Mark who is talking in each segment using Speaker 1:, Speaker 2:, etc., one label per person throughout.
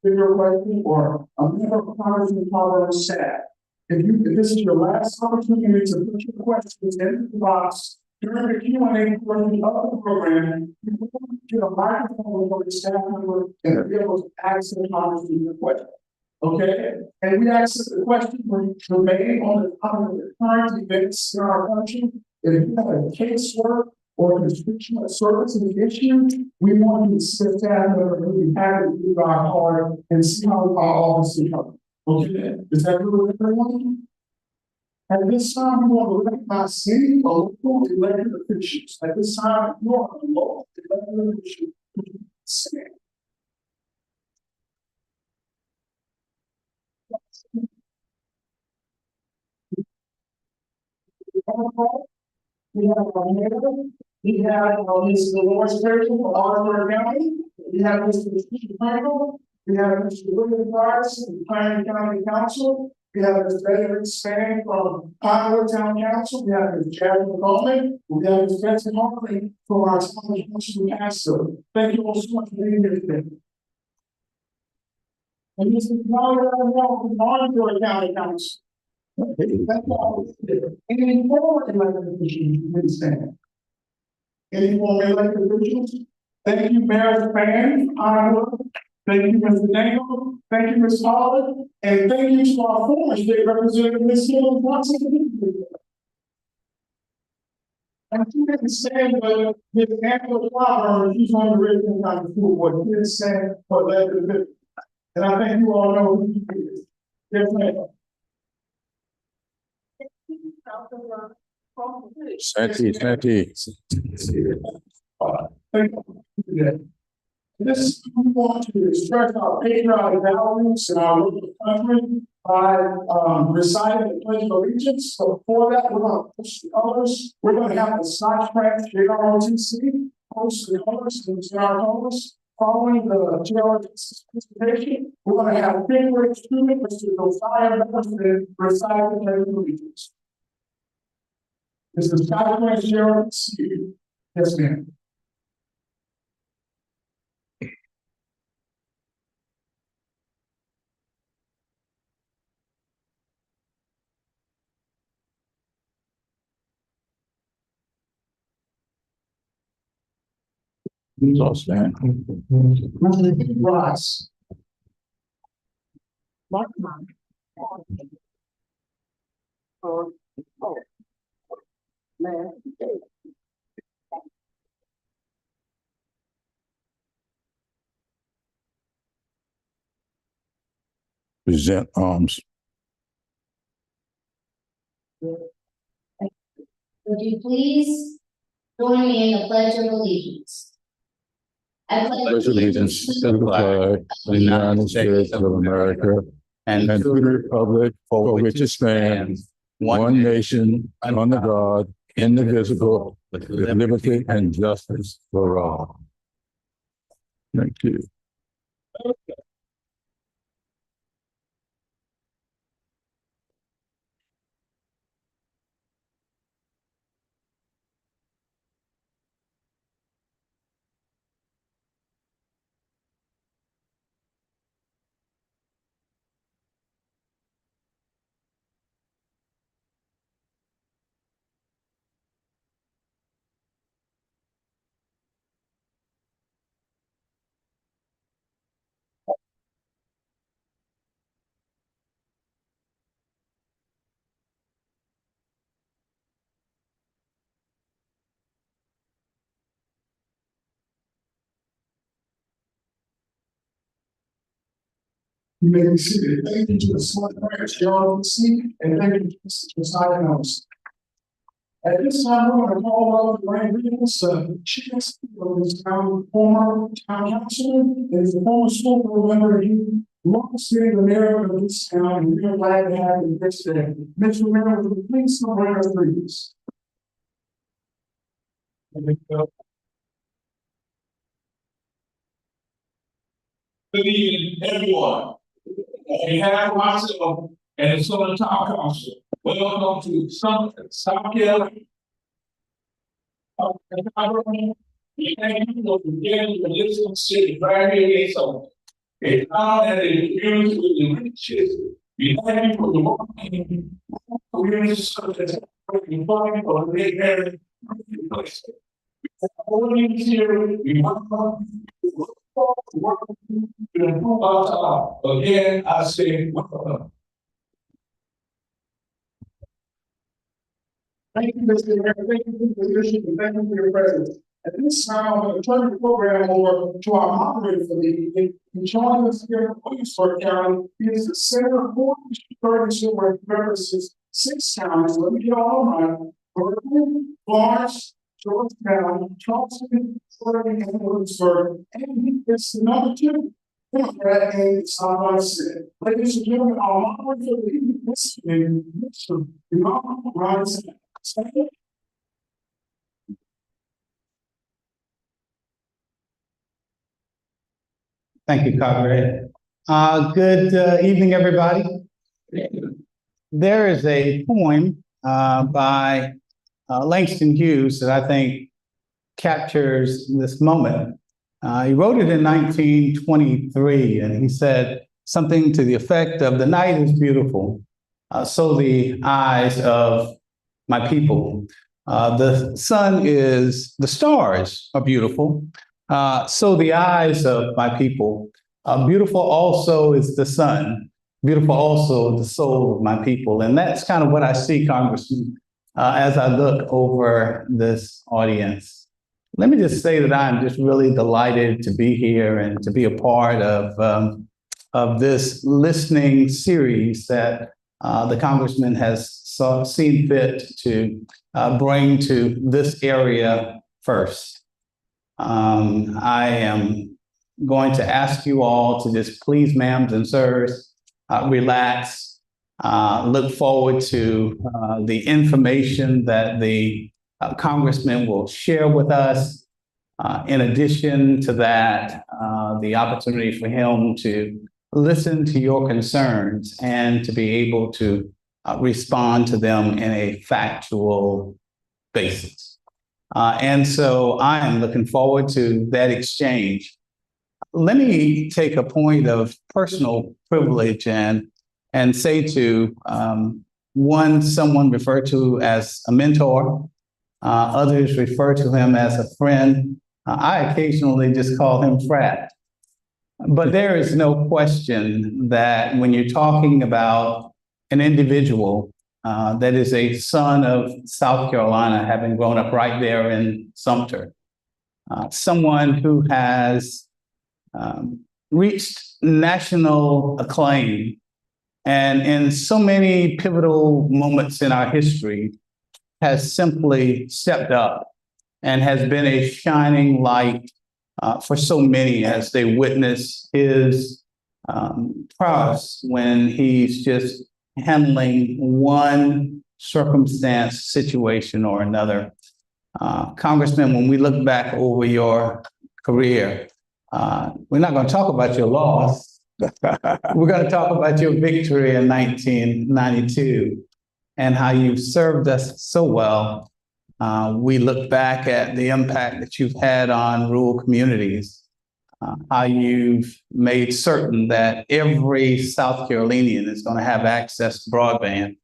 Speaker 1: bigger question or a member of Congress and Clyburn staff. If this is your last opportunity to put your questions in the box during the Q&A portion of the program, you will get a microphone for the staff member and be able to access Congress to your question. Okay? And we ask that the question remain on the topic of the current events in our country. If you have a casework or constitutional service in the issue, we want you to sit down and be happy to do our part and see how our office is helping. Okay, is that good with everyone? At this time, we want to recognize city or local elected officials. At this time, you are a local elected official. We have our mayor, we have Mr. Lawrence Perkins for Orangeburg County, we have Mr. Steve Michael, we have Mr. William Price from Pioneer County Council, we have Mr. Benjamin Span from Pinewood Town Council, we have Ms. Jasmine Coleman, we have Ms. Betsy Hartley from our Town Council Council. Thank you all so much for being here today. And Mr. Tyler from Orangeburg County Council. That's all. Any more elected officials, please stand. Any more elected officials? Thank you, Mayor Span, Iowa. Thank you, Mr. Dangle. Thank you, Ms. Holland. And thank you to our former state representative, Ms. Hill Johnson. And she didn't say, but Ms. Angela Clyburn, she's on the Richmond County School Board. She didn't say for elected officials. And I think you all know who she is. Yes, ma'am.
Speaker 2: Santi.
Speaker 1: Thank you. This we want to express our patriotic values in our local country by reciting the Pledge of Allegiance. So before that, we're going to push the colors. We're going to have the Scotch Pratt JROTC post the colors and our colors. Following the JROTC presentation, we're going to have a fifth grade student, Mr. Josiah Benson, recite the Pledge of Allegiance. This is Scotch Pratt JROTC. Yes, ma'am.
Speaker 2: Lost man.
Speaker 1: Rise.
Speaker 2: Present arms.
Speaker 3: Would you please join me in the Pledge of Allegiance? I
Speaker 2: Pledge allegiance to the flag of the United States of America and to the republic for which it stands, one nation, under God, indivisible, with liberty and justice for all. Thank you.
Speaker 1: You may be seated. Thank you to the select branch, JROTC, and thank you to Mr. Josiah Nelson. At this time, we're going to call up the Grand Regents, Chief of this town, former town councilman, and is the former school board member. He loves being the mayor of this town, and we're glad to have him this day. Mr. Mayor, would you please celebrate our greetings?
Speaker 4: Good evening, everyone. On behalf of myself and the Summerton Town Council, welcome to Summerton, South Carolina. We thank you for beginning to listen to city right here in Summerton. a town that is filled with the riches. We thank you for the working communities such as employment for the great area. All these here, we want to work to improve our town. Again, I say welcome.
Speaker 1: Thank you, Mr. Mayor. Thank you for your leadership and thank you for your presence. At this time, I'm going to turn the program over to our moderator for the evening. And joining us here in Williamsburg County is the Senator for District 32, where he represents 6 counties. Let me get all right. Berkeley, Florence, Georgetown, Charleston, Florida, and Williamsburg. And he is the number 2. Democrat and Southwide Senate. Ladies and gentlemen, our moderator for the evening, Mr. Robinson.
Speaker 5: Thank you, Congressman. Good evening, everybody. There is a poem by Langston Hughes that I think captures this moment. He wrote it in 1923, and he said something to the effect of, "The night is beautiful, so the eyes of my people. The stars are beautiful, so the eyes of my people. Beautiful also is the sun. Beautiful also the soul of my people." And that's kind of what I see, Congressman, as I look over this audience. Let me just say that I'm just really delighted to be here and to be a part of this listening series that the Congressman has seen fit to bring to this area first. I am going to ask you all to just please, ma'ams and sirs, relax, look forward to the information that the Congressman will share with us. In addition to that, the opportunity for him to listen to your concerns and to be able to respond to them in a factual basis. And so I am looking forward to that exchange. Let me take a point of personal privilege and say to someone referred to as a mentor, others refer to him as a friend. I occasionally just call him Frat. But there is no question that when you're talking about an individual that is a son of South Carolina, having grown up right there in Sumter, someone who has reached national acclaim, and in so many pivotal moments in our history has simply stepped up and has been a shining light for so many as they witness his prowess when he's just handling one circumstance, situation, or another. Congressman, when we look back over your career, we're not going to talk about your loss. We're going to talk about your victory in 1992 and how you've served us so well. We look back at the impact that you've had on rural communities, how you've made certain that every South Carolinian is going to have access to broadband,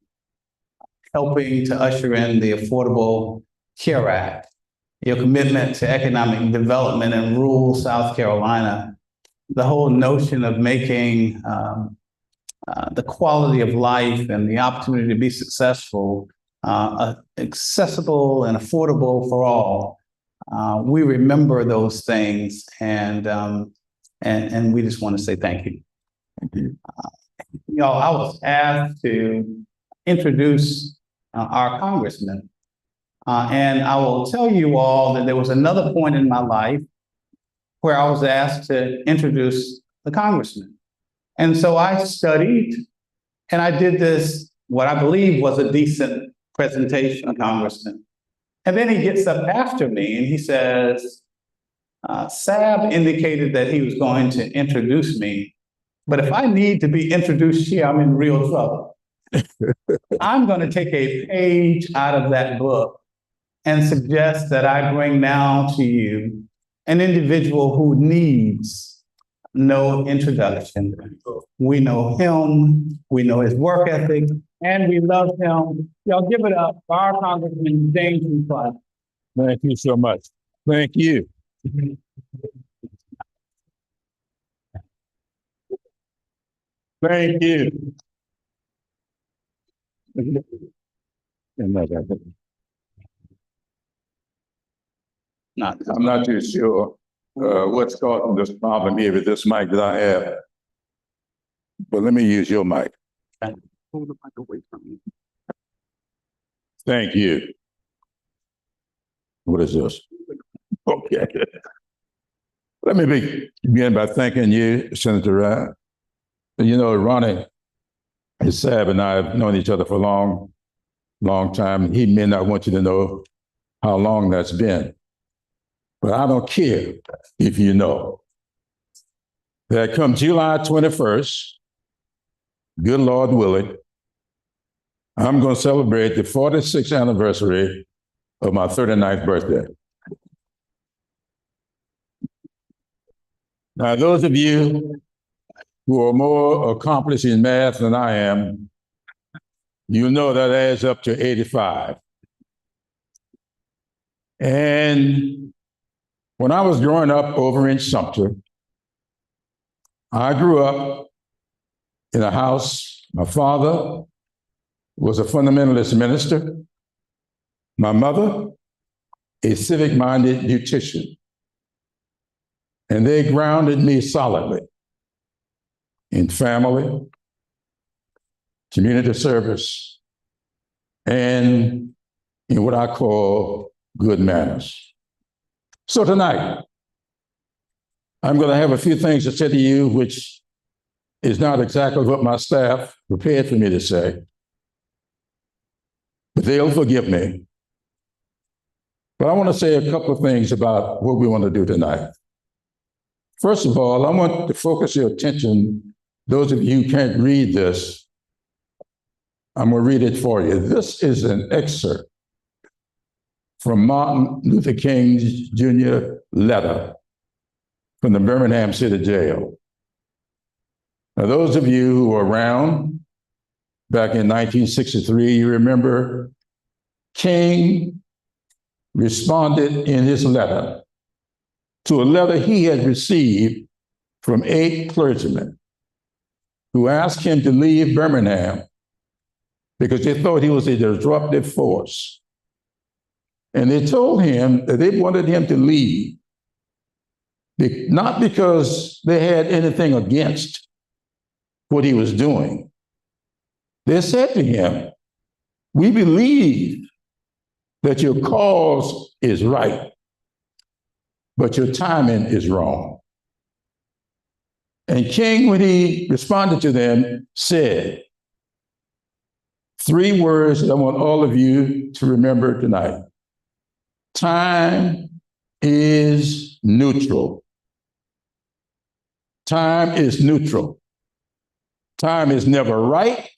Speaker 5: helping to usher in the Affordable Care Act, your commitment to economic development in rural South Carolina, the whole notion of making the quality of life and the opportunity to be successful accessible and affordable for all. We remember those things, and we just want to say thank you. I was asked to introduce our congressman, and I will tell you all that there was another point in my life where I was asked to introduce the congressman. And so I studied, and I did this, what I believe was a decent presentation, Congressman. And then he gets up after me and he says, Sab indicated that he was going to introduce me, but if I need to be introduced here, I'm in real trouble. I'm going to take a page out of that book and suggest that I bring now to you an individual who needs no introduction. We know him, we know his work ethic, and we love him. Y'all give it up for our Congressman James Clyburn.
Speaker 2: Thank you so much. Thank you. Thank you. I'm not too sure what's causing this problem here with this mic that I have. But let me use your mic.
Speaker 5: Hold the mic away from me.
Speaker 2: Thank you. What is this? Okay. Let me begin by thanking you, Senator Ryan. You know, Ronnie Saab and I have known each other for a long time. He may not want you to know how long that's been. But I don't care if you know that come July 21st, good Lord willing, I'm going to celebrate the 46th anniversary of my 39th birthday. Now, those of you who are more accomplished in math than I am, you know that adds up to 85. And when I was growing up over in Sumter, I grew up in a house. My father was a fundamentalist minister. My mother, a civic-minded beautician. And they grounded me solidly in family, community service, and in what I call good manners. So tonight, I'm going to have a few things to say to you, which is not exactly what my staff prepared for me to say, but they'll forgive me. But I want to say a couple of things about what we want to do tonight. First of all, I want to focus your attention, those of you who can't read this, I'm going to read it for you. This is an excerpt from Martin Luther King Jr. letter from the Birmingham City Jail. Now, those of you who were around back in 1963, you remember King responded in his letter to a letter he had received from 8 clergymen who asked him to leave Birmingham because they thought he was a disruptive force. And they told him that they wanted him to leave, not because they had anything against what he was doing. They said to him, "We believe that your cause is right, but your timing is wrong." And King, when he responded to them, said 3 words that I want all of you to remember tonight. Time is neutral. Time is neutral. Time is never right,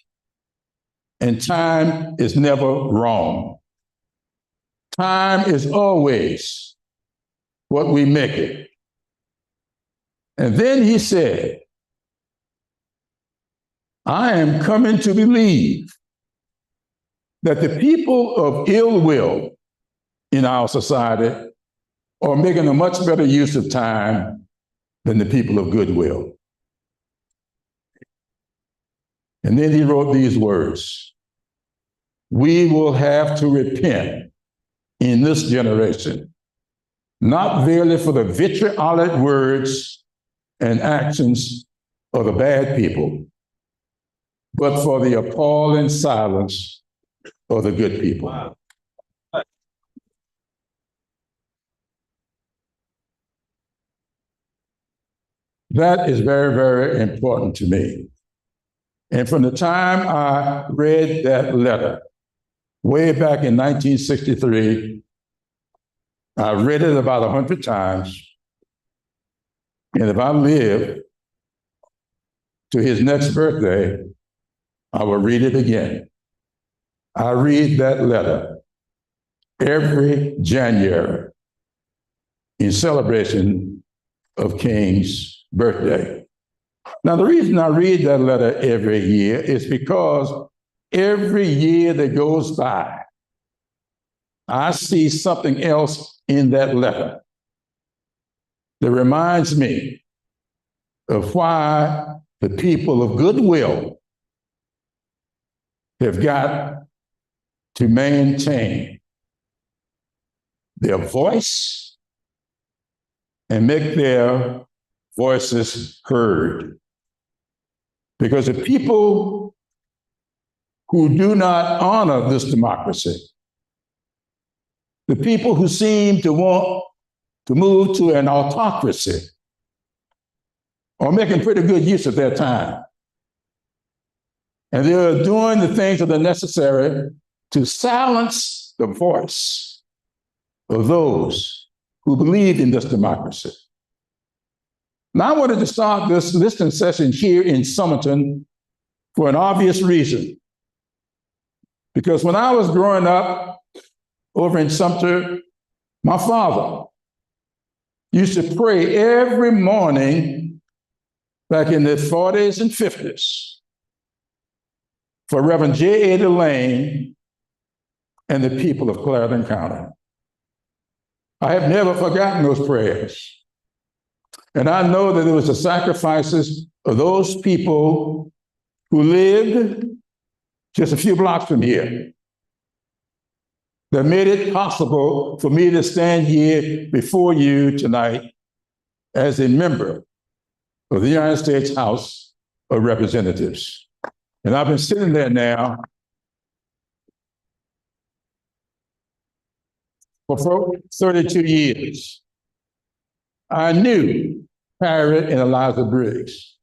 Speaker 2: and time is never wrong. Time is always what we make it. And then he said, "I am coming to believe that the people of ill will in our society are making a much better use of time than the people of goodwill." And then he wrote these words: "We will have to repent in this generation, not merely for the vitriolic words and actions of the bad people, but for the appalling silence of the good people." Wow. That is very, very important to me. And from the time I read that letter, way back in 1963, I read it about 100 times. And if I live to his next birthday, I will read it again. I read that letter every January in celebration of King's birthday. Now, the reason I read that letter every year is because every year that goes by, I see something else in that letter that reminds me of why the people of goodwill have got to maintain their voice and make their voices heard. Because the people who do not honor this democracy, the people who seem to want to move to an autocracy, are making pretty good use of their time. And they're doing the things that are necessary to silence the voice of those who believe in this democracy. Now, I wanted to start this listening session here in Summerton for an obvious reason. Because when I was growing up over in Sumter, my father used to pray every morning back in the 40s and 50s for Reverend J. A. Delane and the people of Clyburn County. I have never forgotten those prayers. And I know that it was the sacrifices of those people who lived just a few blocks from here that made it possible for me to stand here before you tonight as a member of the United States House of Representatives. And I've been sitting there now for 32 years. I knew Harriet and Eliza Briggs,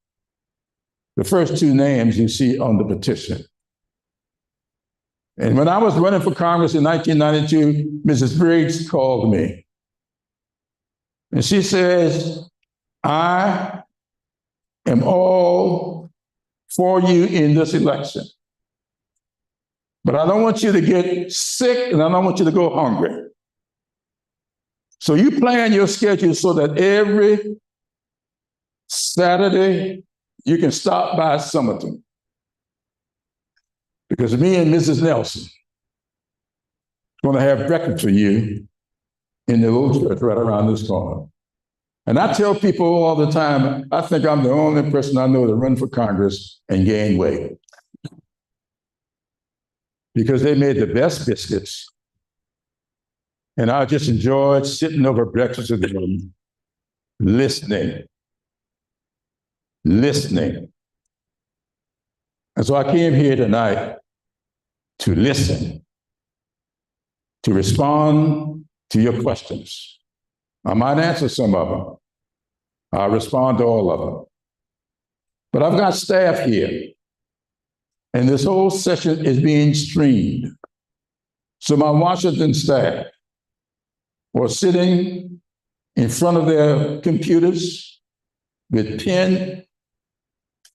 Speaker 2: the first two names you see on the petition. And when I was running for Congress in 1992, Mrs. Briggs called me. And she says, I am all for you in this election. But I don't want you to get sick and I don't want you to go hungry. So you plan your schedule so that every Saturday you can stop by Summerton. Because me and Mrs. Nelson are going to have breakfast for you in the little church right around this corner. And I tell people all the time, I think I'm the only person I know that run for Congress and gain weight. Because they made the best biscuits. And I just enjoyed sitting over breakfast with them, listening. And so I came here tonight to listen, to respond to your questions. I might answer some of them. I'll respond to all of them. But I've got staff here, and this whole session is being streamed. So my Washington staff were sitting in front of their computers with pen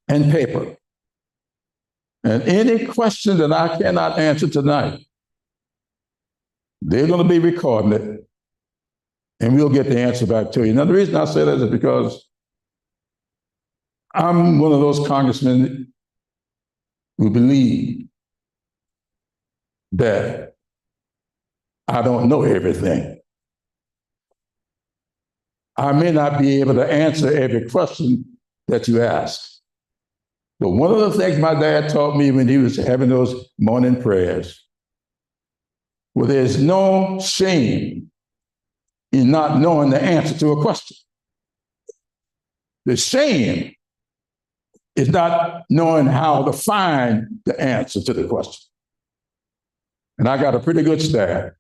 Speaker 2: and paper. And any question that I cannot answer tonight, they're going to be recording it, and we'll get the answer back to you. Now, the reason I say that is because I'm one of those congressmen who believe that I don't know everything. I may not be able to answer every question that you ask. But one of the things my dad taught me when he was having those morning prayers, well, there's no shame in not knowing the answer to a question. The shame is not knowing how to find the answer to the question. And I got a pretty good staff,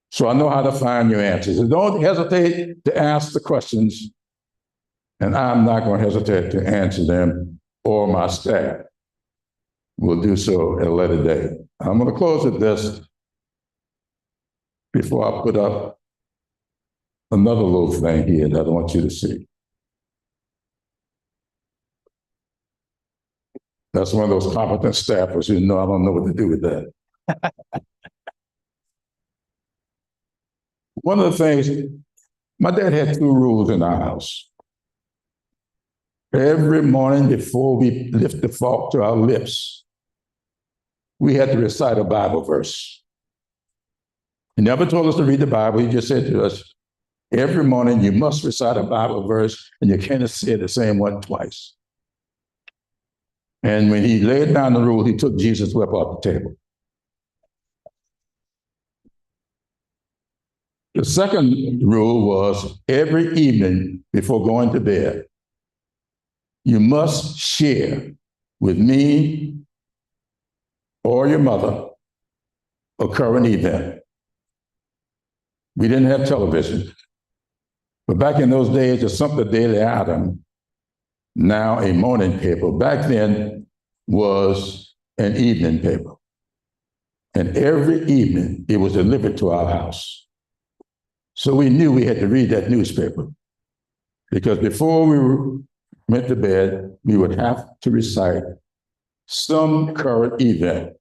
Speaker 2: so I know how to find your answers. So don't hesitate to ask the questions, and I'm not going to hesitate to answer them, or my staff will do so at a later date. I'm going to close with this before I put up another little thing here that I want you to see. That's one of those competent staffers who know I don't know what to do with that. One of the things, my dad had two rules in our house. Every morning before we lift the fork to our lips, we had to recite a Bible verse. He never told us to read the Bible. He just said to us, every morning you must recite a Bible verse, and you can't say the same one twice. And when he laid down the rule, he took Jesus' whip off the table. The second rule was every evening before going to bed, you must share with me or your mother a current event. We didn't have television, but back in those days, it's something daily item, now a morning paper. Back then was an evening paper. And every evening it was delivered to our house. So we knew we had to read that newspaper, because before we went to bed, we would have to recite some current event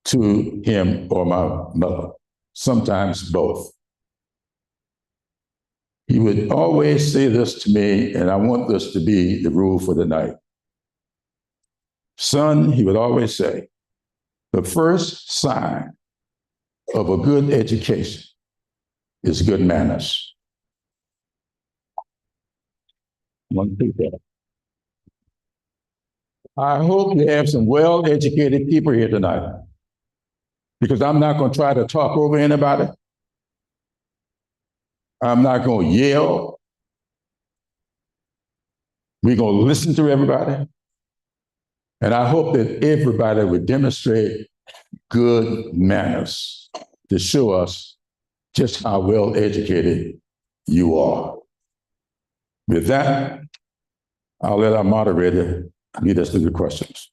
Speaker 2: to him or my mother, sometimes both. He would always say this to me, and I want this to be the rule for the night. Son, he would always say, the first sign of a good education is good manners. I hope we have some well-educated people here tonight, because I'm not going to try to talk over anybody. I'm not going to yell. We're going to listen to everybody. And I hope that everybody would demonstrate good manners to show us just how well-educated you are. With that, I'll let our moderator lead us through the questions.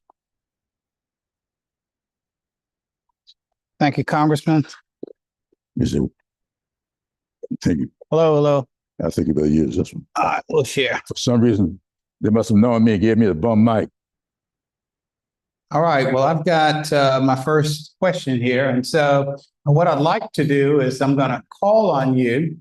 Speaker 5: Thank you, Congressman.
Speaker 2: Thank you.
Speaker 5: Hello.
Speaker 2: I think you better use this one.
Speaker 5: All right, we'll share.
Speaker 2: For some reason, they must have known me and gave me the bum mic.
Speaker 5: All right, well, I've got my first question here. And so what I'd like to do is I'm going to call on you.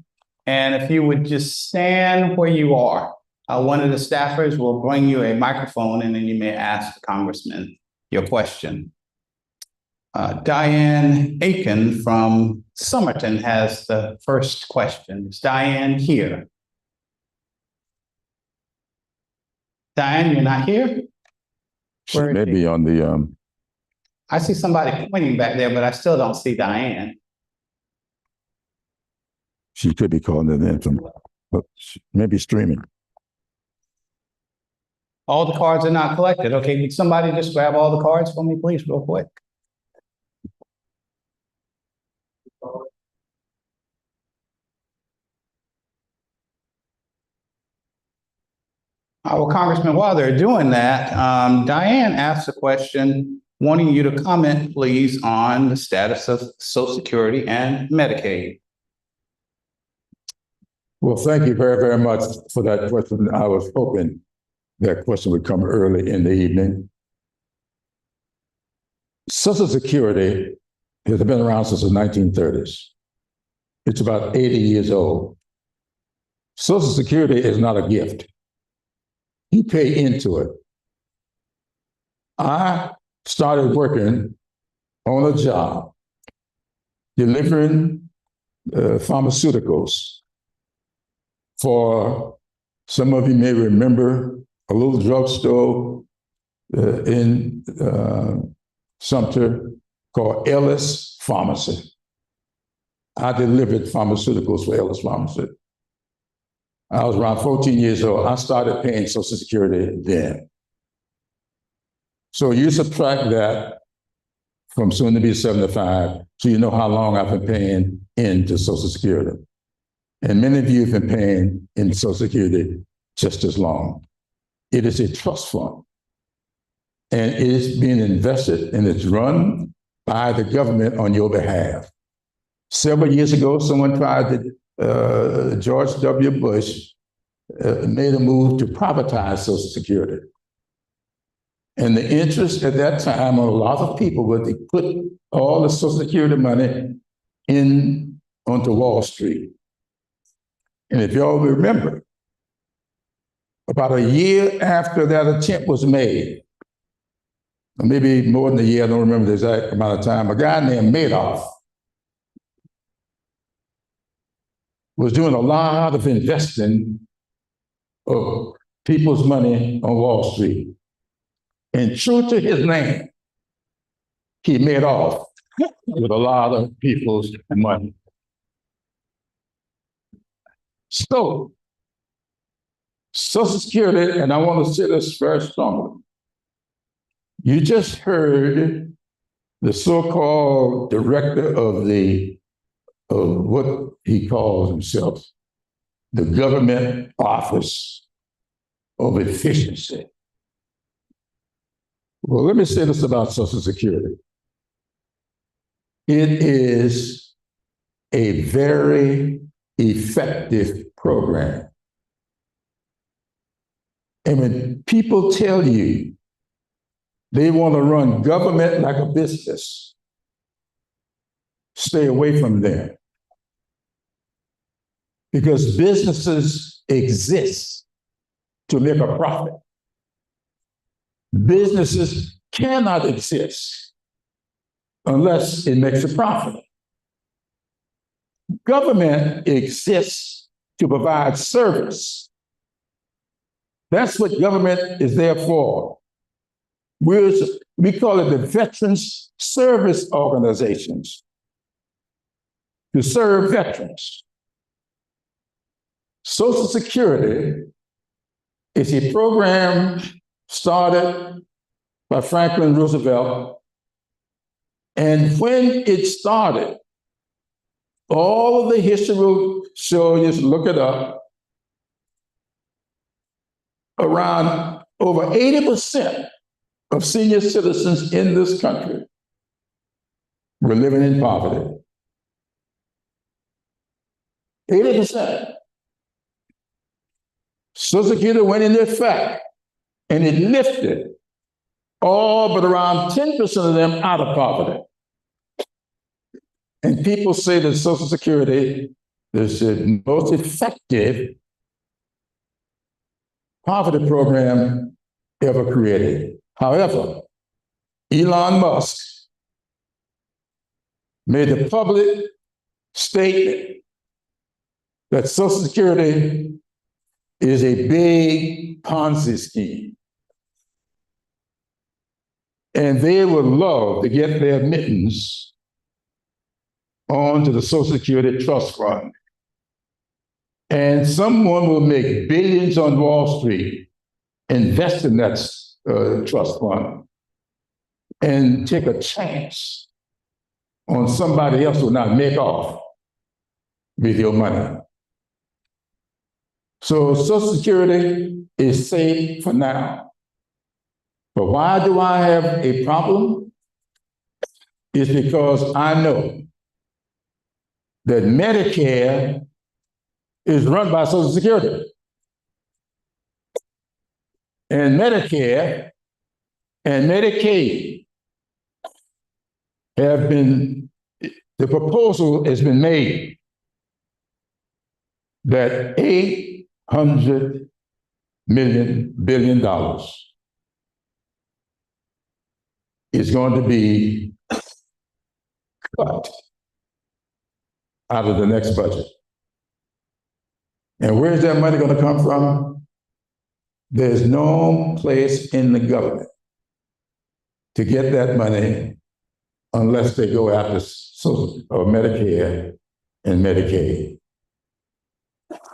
Speaker 5: And if you would just stand where you are, one of the staffers will bring you a microphone, and then you may ask the Congressman your question. Diane Aiken from Summerton has the first question. Is Diane here? Diane, you're not here?
Speaker 2: She may be on the...
Speaker 5: I see somebody pointing back there, but I still don't see Diane.
Speaker 2: She could be calling it in from, but maybe streaming.
Speaker 5: All the cards are not collected. Okay, would somebody just grab all the cards for me, please, real quick? Well, Congressman, while they're doing that, Diane asked a question wanting you to comment, please, on the status of Social Security and Medicaid.
Speaker 2: Well, thank you very, very much for that question. I was hoping that question would come early in the evening. Social Security has been around since the 1930s. It's about 80 years old. Social Security is not a gift. You pay into it. I started working on a job delivering pharmaceuticals for, some of you may remember, a little drugstore in Sumter called Ellis Pharmacy. I delivered pharmaceuticals for Ellis Pharmacy. I was around 14 years old. I started paying Social Security then. So you subtract that from soon to be 75, so you know how long I've been paying into Social Security. And many of you have been paying in Social Security just as long. It is a trust fund, and it is being invested, and it's run by the government on your behalf. Several years ago, someone tried to, George W. Bush made a move to privatize Social Security. And the interest at that time on a lot of people was to put all the Social Security money onto Wall Street. And if y'all remember, about a year after that attempt was made, or maybe more than a year, I don't remember the exact amount of time, a guy named Madoff was doing a lot of investing of people's money on Wall Street. And true to his name, he made off with a lot of people's money. So, Social Security, and I want to say this very strongly. You just heard the so-called director of what he calls himself, the Government Office of Efficiency. Well, let me say this about Social Security. It is a very effective program. And when people tell you they want to run government like a business, stay away from them. Because businesses exist to make a profit. Businesses cannot exist unless it makes a profit. Government exists to provide service. That's what government is there for. We call it the Veterans Service Organizations, to serve veterans. Social Security is a program started by Franklin Roosevelt. And when it started, all of the history will show you, look it up, around over 80% of senior citizens in this country were living in poverty. 80%. Social Security went into effect and it lifted all but around 10% of them out of poverty. And people say that Social Security is the most effective poverty program ever created. However, Elon Musk made a public statement that Social Security is a big Ponzi scheme. And they would love to get their mittens onto the Social Security Trust Fund. And someone will make billions on Wall Street, invest in that trust fund, and take a chance on somebody else who will not make off with your money. So Social Security is safe for now. But why do I have a problem? It's because I know that Medicare is run by Social Security. And Medicare and Medicaid have been, the proposal has been made that $800 billion is going to be cut out of the next budget. And where's that money going to come from? There's no place in the government to get that money unless they go after Medicare and Medicaid.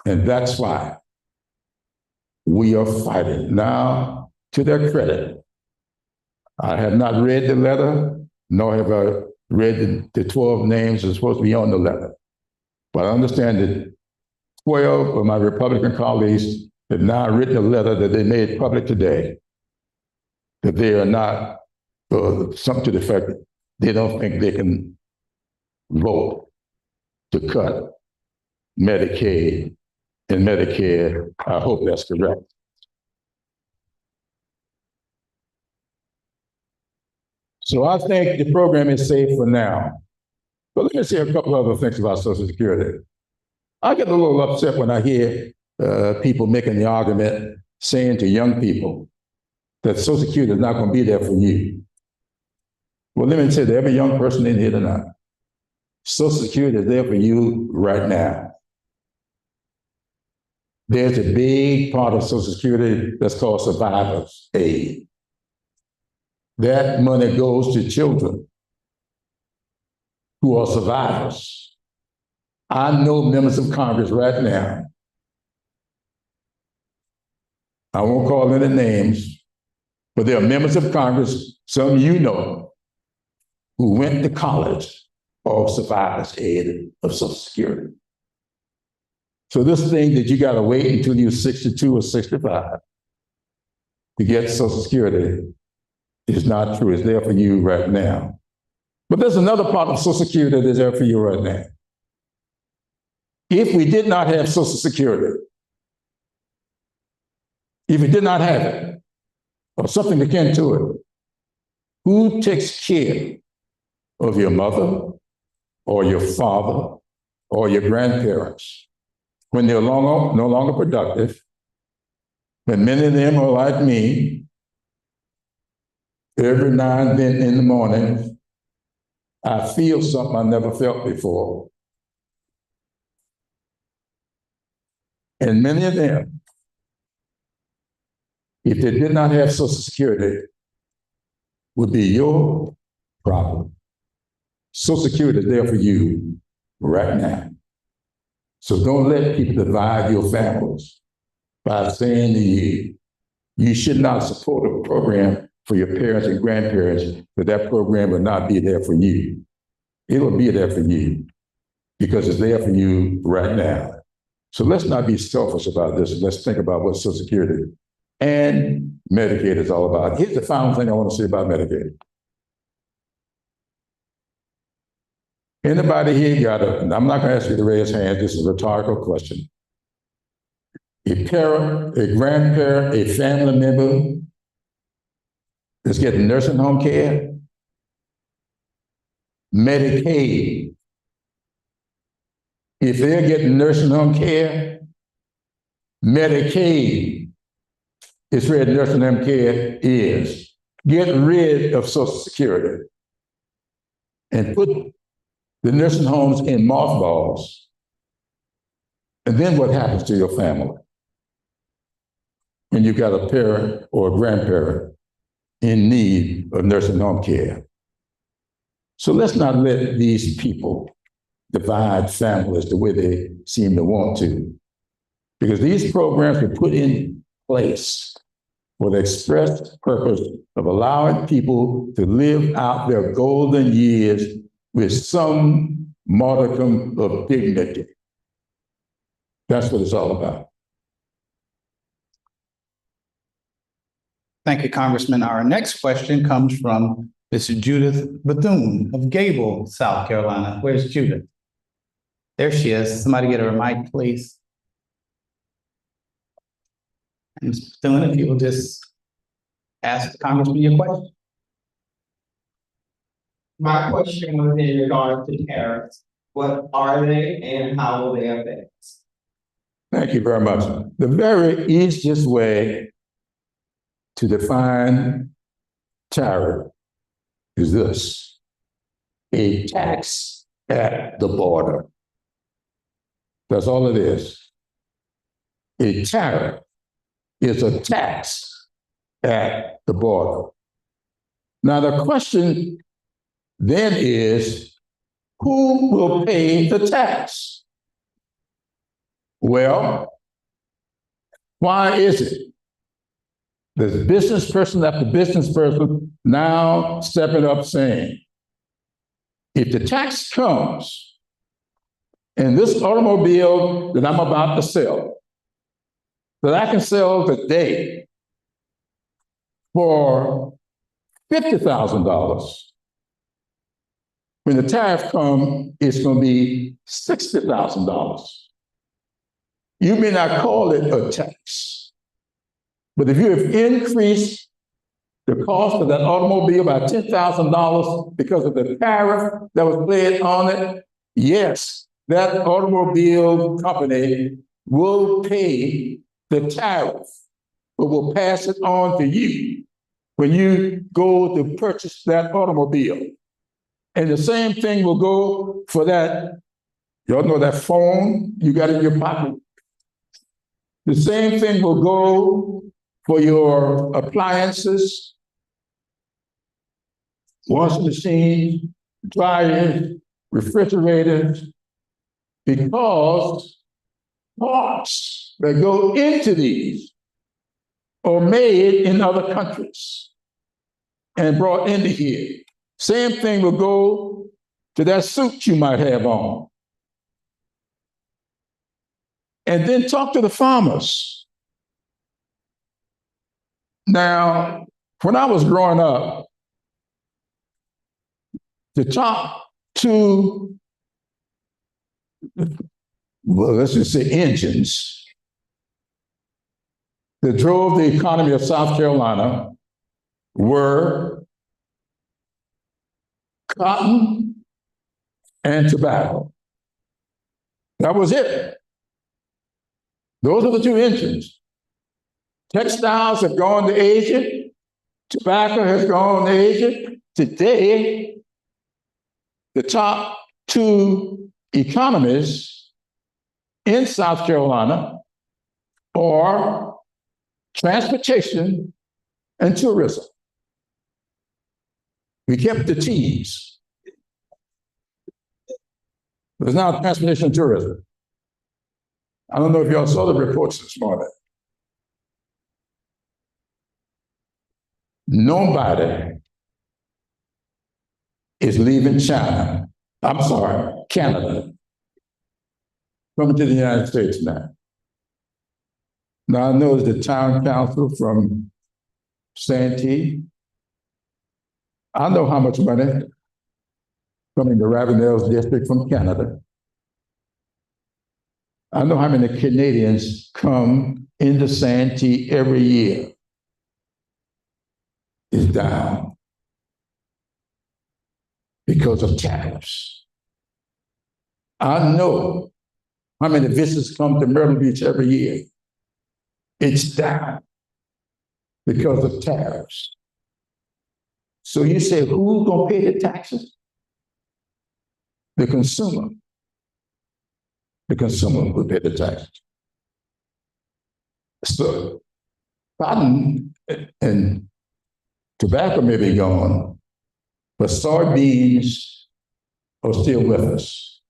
Speaker 2: And that's why we are fighting. Now, to their credit, I have not read the letter, nor have I read the 12 names that are supposed to be on the letter. But I understand that 12 of my Republican colleagues have now written a letter that they made public today, that they are not, something to the effect that they don't think they can vote to cut Medicaid and Medicare. I hope that's correct. So I think the program is safe for now. But let me say a couple other things about Social Security. I get a little upset when I hear people making the argument saying to young people that Social Security is not going to be there for you. Well, let me say to every young person in here tonight, Social Security is there for you right now. There's a big part of Social Security that's called survivor's aid. That money goes to children who are survivors. I know members of Congress right now. I won't call any names, but there are members of Congress, some of you know, who went to college off survivor's aid of Social Security. So this thing that you got to wait until you're 62 or 65 to get Social Security is not true. It's there for you right now. But there's another part of Social Security that's there for you right now. If we did not have Social Security, if we did not have it, or something akin to it, who takes care of your mother or your father or your grandparents when they're no longer productive, when many of them are like me, every now and then in the morning, I feel something I never felt before. And many of them, if they did not have Social Security, would be your problem. Social Security is there for you right now. So don't let people divide your families by saying to you, you should not support a program for your parents and grandparents, but that program will not be there for you. It will be there for you because it's there for you right now. So let's not be selfish about this. Let's think about what Social Security and Medicaid is all about. Here's the final thing I want to say about Medicaid. Anybody here got it? I'm not going to ask you to raise hands. This is a rhetorical question. A parent, a grandparent, a family member that's getting nursing home care, Medicaid. If they're getting nursing home care, Medicaid is where nursing home care is. Get rid of Social Security and put the nursing homes in mothballs. And then what happens to your family when you've got a parent or a grandparent in need of nursing home care? So let's not let these people divide families the way they seem to want to, because these programs were put in place for the express purpose of allowing people to live out their golden years with some modicum of dignity. That's what it's all about.
Speaker 5: Thank you, Congressman. Our next question comes from Ms. Judith Bethune of Gable, South Carolina. Where's Judith? There she is. Somebody get her a mic, please. Ms. Bethune, if you will just ask the Congressman your question.
Speaker 6: My question was in regard to tariffs. What are they and how will they affect us?
Speaker 2: Thank you very much. The very easiest way to define tariff is this: a tax at the border. That's all it is. A tariff is a tax at the border. Now, the question then is, who will pay the tax? Well, why is it there's business person after business person now stepping up saying, if the tax comes and this automobile that I'm about to sell, that I can sell today for $50,000, when the tariff comes, it's going to be $60,000. You may not call it a tax, but if you have increased the cost of that automobile by $10,000 because of the tariff that was laid on it, yes, that automobile company will pay the tariff but will pass it on to you when you go to purchase that automobile. And the same thing will go for that, y'all know that phone you got in your pocket? The same thing will go for your appliances, washing machine, dryer, refrigerators, because parts that go into these are made in other countries and brought into here. Same thing will go to that suit you might have on. And then talk to the farmers. Now, when I was growing up, the top two, well, let's just say engines that drove the economy of South Carolina were cotton and tobacco. That was it. Those are the two engines. Textiles have gone to Asia. Tobacco has gone to Asia. Today, the top two economies in South Carolina are transportation and tourism. We kept the T's. There's now transportation and tourism. I don't know if y'all saw the reports this morning. Nobody is leaving Canada, coming to the United States now. Now I know the town council from Santee. I know how much money coming to Ravenel's district from Canada. I know how many Canadians come into Santee every year. It's down because of tariffs. I know how many visitors come to Myrtle Beach every year. It's down because of tariffs. So you say, who's gonna pay the taxes? The consumer. The consumer will pay the taxes. So cotton and tobacco may be gone, but soybeans are still with us.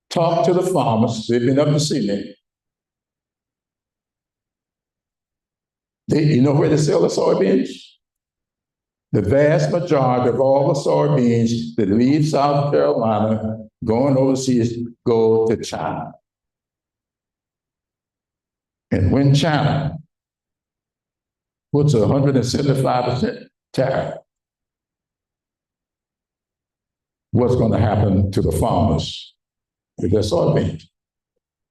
Speaker 2: Talk to the farmers. They've been up to see me. You know where they sell the soybeans? The vast majority of all the soybeans that leave South Carolina going overseas go to China. And when China puts a 175% tariff, what's going to happen to the farmers with their soybeans?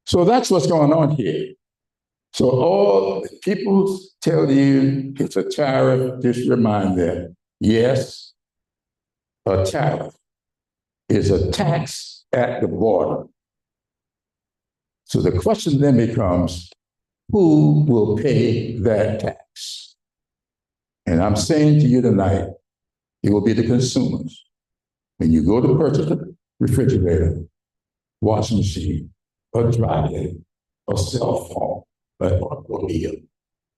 Speaker 2: So that's what's going on here. So all people tell you it's a tariff, just remind them, yes, a tariff is a tax at the border. So the question then becomes, who will pay that tax? And I'm saying to you tonight, it will be the consumers. When you go to purchase a refrigerator, washing machine, a dryer, a cell phone, an automobile,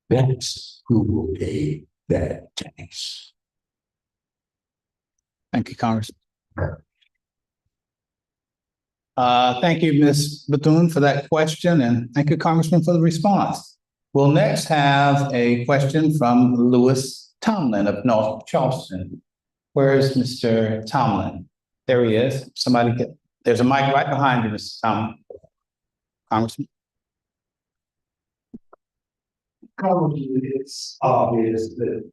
Speaker 2: that's who will pay that tax.
Speaker 5: Thank you, Congressman. Thank you, Ms. Bethune, for that question, and thank you, Congressman, for the response. We'll next have a question from Lewis Tomlin of North Charleston. Where is Mr. Tomlin? There he is. There's a mic right behind you, Mr. Tomlin. Congressman.
Speaker 7: Congressman, it's obvious that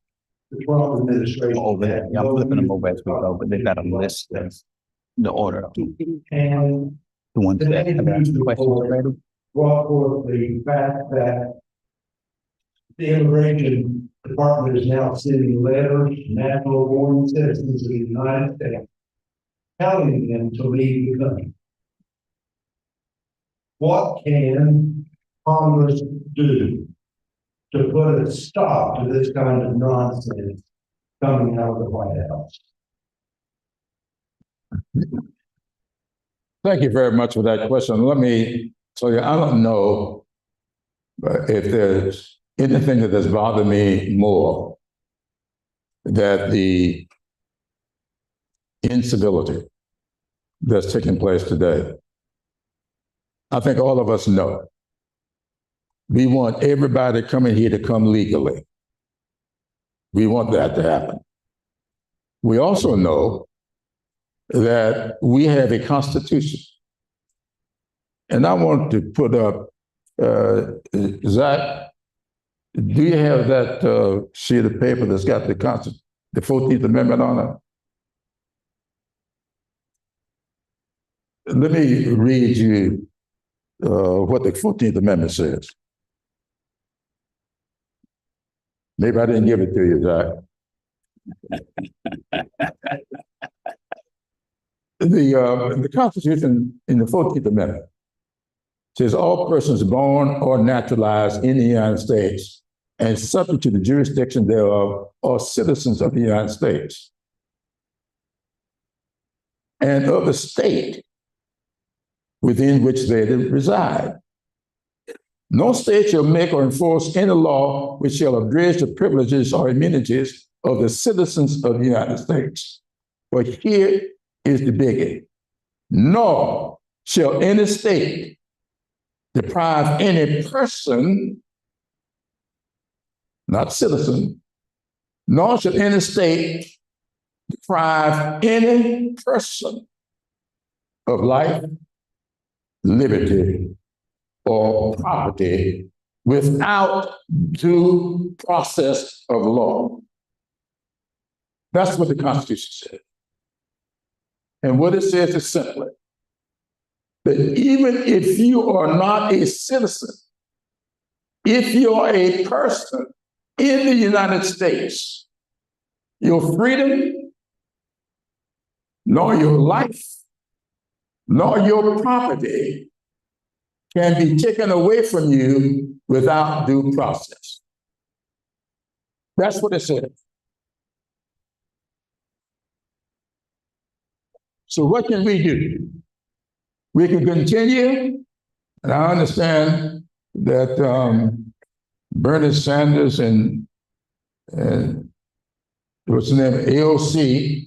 Speaker 7: the Trump administration.
Speaker 5: Over there. Yeah, I'm flipping them over as we go, but they've got a list of the order.
Speaker 7: And
Speaker 5: the ones that have asked the questions already.
Speaker 7: Brought forth the fact that the Immigration Department is now sending letters to national born citizens of the United States, telling them to leave the country. What can Congress do to put a stop to this kind of nonsense coming out of the White House?
Speaker 2: Thank you very much for that question. Let me tell you, I don't know if there's anything that has bothered me more than the incivility that's taking place today. I think all of us know we want everybody coming here to come legally. We want that to happen. We also know that we have a constitution. And I want to put up, Zach, do you have that sheet of paper that's got the 14th Amendment on it? Let me read you what the 14th Amendment says. Maybe I didn't give it to you, Zach. The Constitution in the 14th Amendment says all persons born or naturalized in the United States and subject to the jurisdiction thereof are citizens of the United States and of the state within which they reside. No state shall make or enforce any law which shall abridge the privileges or immunities of the citizens of the United States. But here is the biggie. Nor shall any state deprive any person, not citizen, nor shall any state deprive any person of life, liberty, or property without due process of law. That's what the Constitution says. And what it says is simply that even if you are not a citizen, if you're a person in the United States, your freedom, nor your life, nor your property can be taken away from you without due process. That's what it says. So what can we do? We can continue, and I understand that Bernie Sanders and what's the name, AOC,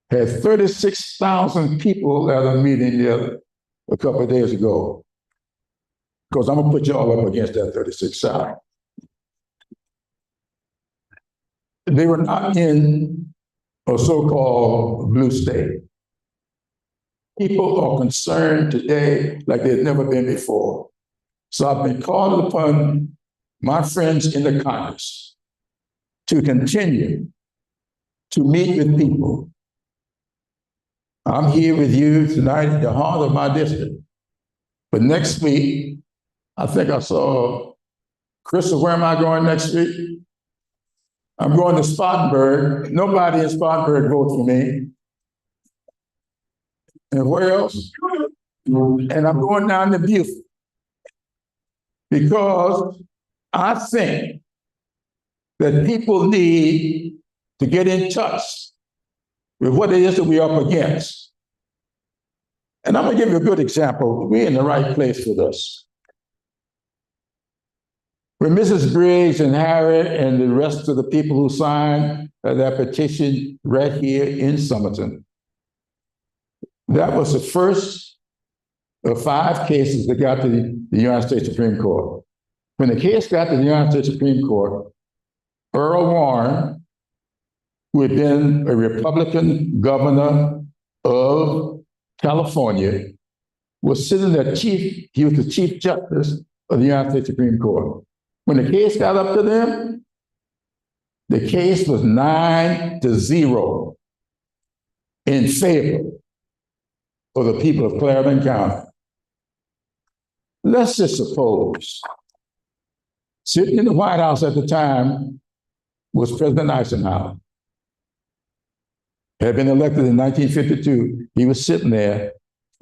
Speaker 2: had 36,000 people at a meeting there a couple of days ago. Because I'm gonna put you all up against that 36,000. They were not in a so-called blue state. People are concerned today like they've never been before. So I've been called upon my friends in the Congress to continue to meet with people. I'm here with you tonight in the heart of my district. But next week, I think I saw, Crystal, where am I going next week? I'm going to Spartanburg. Nobody in Spartanburg voted for me. And where else? And I'm going down to Beaufort. Because I think that people need to get in touch with what it is that we're up against. And I'm gonna give you a good example. We're in the right place for this. When Mrs. Briggs and Harry and the rest of the people who signed that petition right here in Summerton, that was the first of 5 cases that got to the United States Supreme Court. When the case got to the United States Supreme Court, Earl Warren, who had been a Republican governor of California, was sitting there he was the Chief Justice of the United States Supreme Court. When the case got up to them, the case was 9-0 in favor of the people of Clyburn County. Let's just suppose, sitting in the White House at the time was President Eisenhower. Had been elected in 1952. He was sitting there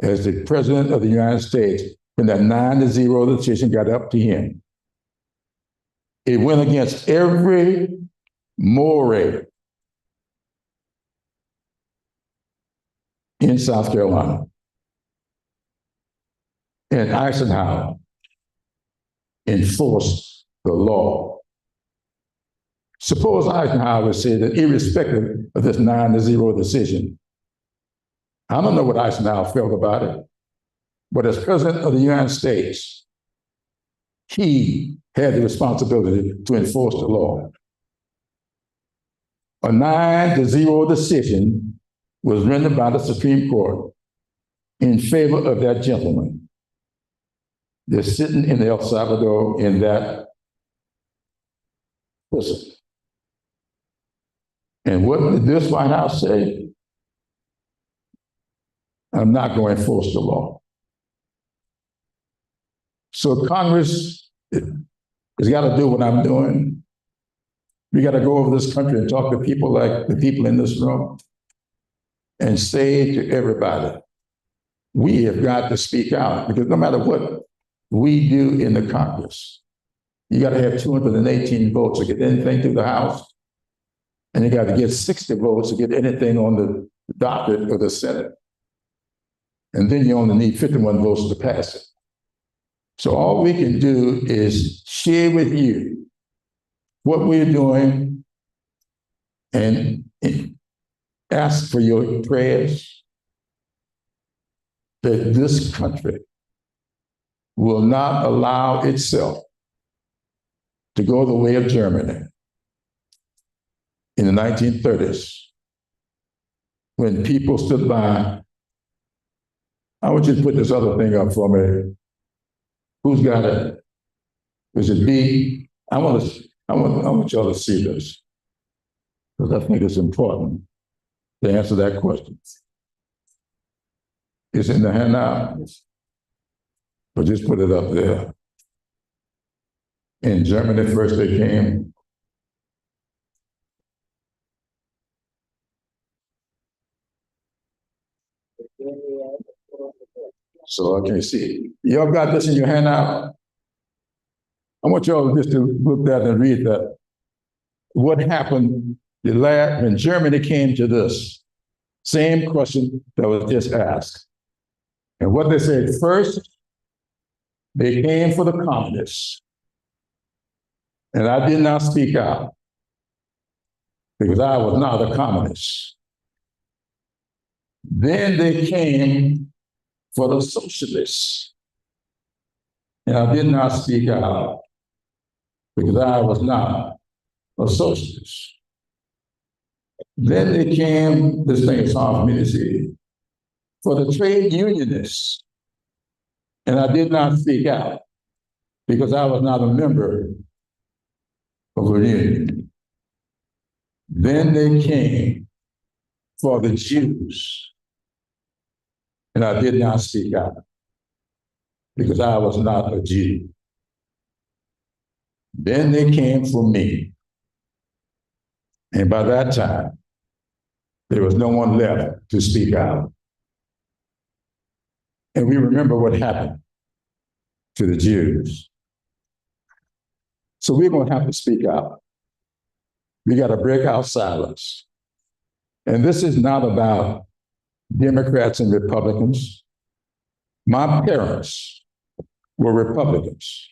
Speaker 2: as the President of the United States when that 9-0 decision got up to him. It went against every more in South Carolina. And Eisenhower enforced the law. Suppose Eisenhower said that irrespective of this 9-0 decision, I don't know what Eisenhower felt about it, but as president of the United States, he had the responsibility to enforce the law. A 9-0 decision was rendered by the Supreme Court in favor of that gentleman. They're sitting in El Salvador in that prison. And what did this White House say? I'm not going to enforce the law. So Congress has got to do what I'm doing. We got to go over this country and talk to people like the people in this room and say to everybody, we have got to speak out, because no matter what we do in the Congress, you got to have 218 votes to get anything through the House, and you got to get 60 votes to get anything on the docket of the Senate. And then you only need 51 votes to pass it. So all we can do is share with you what we're doing and ask for your prayers that this country will not allow itself to go the way of Germany in the 1930s, when people stood by. I want you to put this other thing up for me. Who's got it? Is it B? I want y'all to see this, because I think it's important to answer that question. It's in the handout, but just put it up there. In Germany, first they came. So I can't see it. Y'all got this in your handout? I want y'all just to look at and read that. What happened when Germany came to this? Same question that was just asked. And what they said, first, they came for the communists. And I did not speak out because I was not a communist. Then they came for the socialists. And I did not speak out because I was not a socialist. Then they came, this thing is hard for me to see, for the trade unionists. And I did not speak out because I was not a member of a union. Then they came for the Jews. And I did not speak out because I was not a Jew. Then they came for me. And by that time, there was no one left to speak out. And we remember what happened to the Jews. So we're going to have to speak out. We got to break our silence. And this is not about Democrats and Republicans. My parents were Republicans.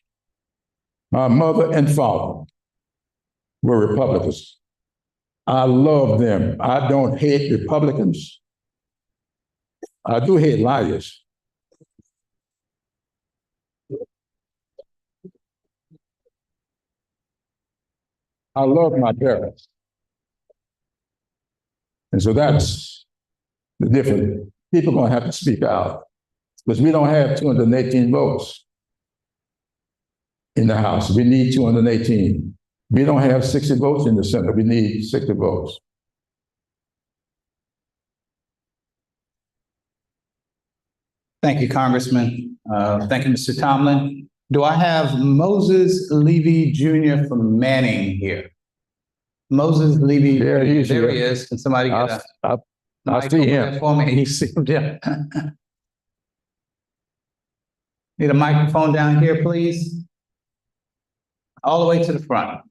Speaker 2: My mother and father were Republicans. I love them. I don't hate Republicans. I do hate liars. I love my parents. And so that's the difference. People are going to have to speak out because we don't have 218 votes in the House. We need 218. We don't have 60 votes in the Senate. We need 60 votes.
Speaker 5: Thank you, Congressman. Thank you, Mr. Tomlin. Do I have Moses Levy Jr. from Manning here? Moses Levy.
Speaker 2: There he is.
Speaker 5: There he is. Can somebody get
Speaker 2: I see him.
Speaker 5: for me? You see him, yeah. Need a microphone down here, please. all the way to the front.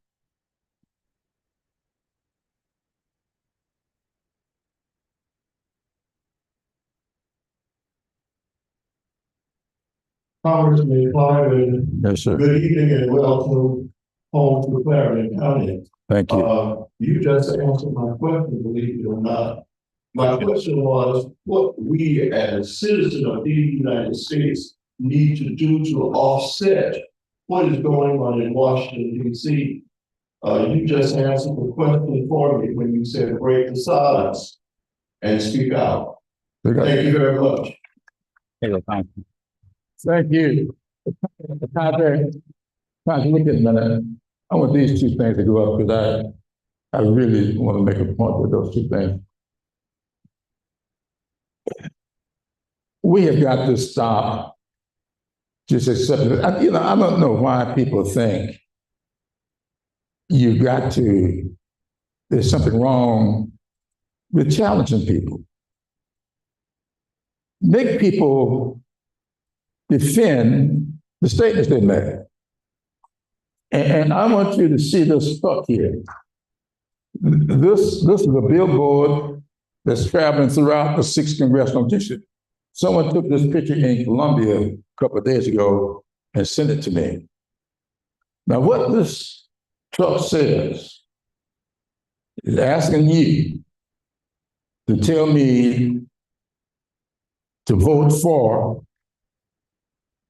Speaker 7: Congressman Clyburn,
Speaker 2: Yes, sir.
Speaker 7: good evening and welcome home to Clarendon County.
Speaker 2: Thank you.
Speaker 7: You just answered my question, believe it or not. My question was, what we as citizens of the United States need to do to offset what is going on in Washington, D.C. You just answered the question for me when you said break the silence and speak out. Thank you very much.
Speaker 2: Thank you. Padre, look at a minute. I want these two things to go up because I really want to make a point with those two things. We have got to stop just accepting it. I don't know why people think there's something wrong with challenging people. Make people defend the statements they make. And I want you to see this stuff here. This is a billboard that's traveling throughout the 6th Congressional District. Someone took this picture in Columbia a couple of days ago and sent it to me. Now, what this truck says is asking you to tell me to vote for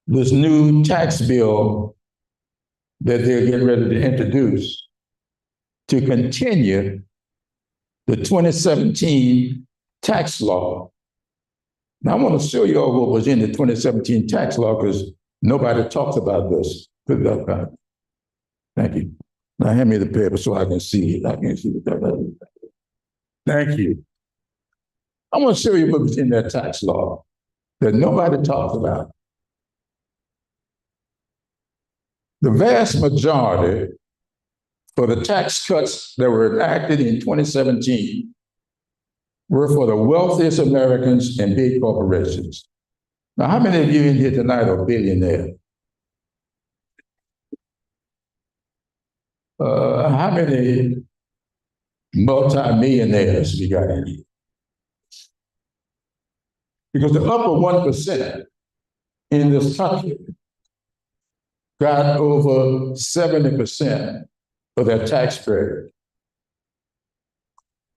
Speaker 2: this new tax bill that they're getting ready to introduce to continue the 2017 tax law. Now, I want to show you all what was in the 2017 tax law because nobody talks about this. Put it up. Thank you. Now, hand me the paper so I can see it. I can see what that is. Thank you. I want to show you what was in that tax law that nobody talks about. The vast majority for the tax cuts that were enacted in 2017 were for the wealthiest Americans and big corporations. Now, how many of you in here tonight are billionaires? How many multi-millionaires we got in here? Because the upper 1% in this country got over 70% of their tax credit.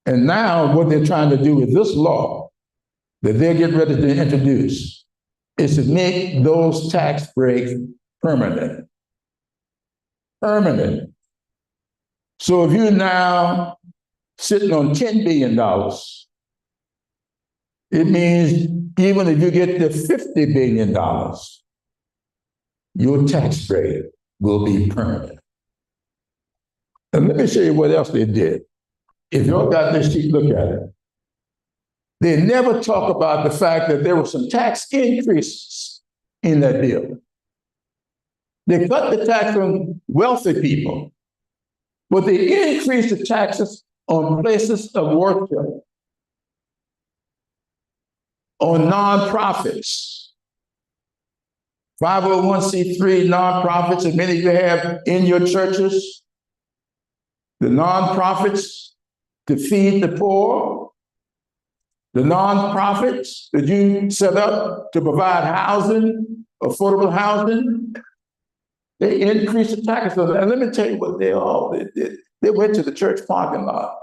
Speaker 2: And now what they're trying to do with this law that they're getting ready to introduce is to make those tax breaks permanent. Permanent. So if you're now sitting on $10 billion, it means even if you get to $50 billion, your tax break will be permanent. And let me show you what else they did. If y'all got this sheet, look at it. They never talk about the fact that there were some tax increases in that bill. They cut the tax on wealthy people, but they increased the taxes on places of worship, on nonprofits, 501c3 nonprofits, and many of you have in your churches, the nonprofits to feed the poor, the nonprofits that you set up to provide housing, affordable housing. They increased the taxes on that. And let me tell you what they all did. They went to the church parking lot.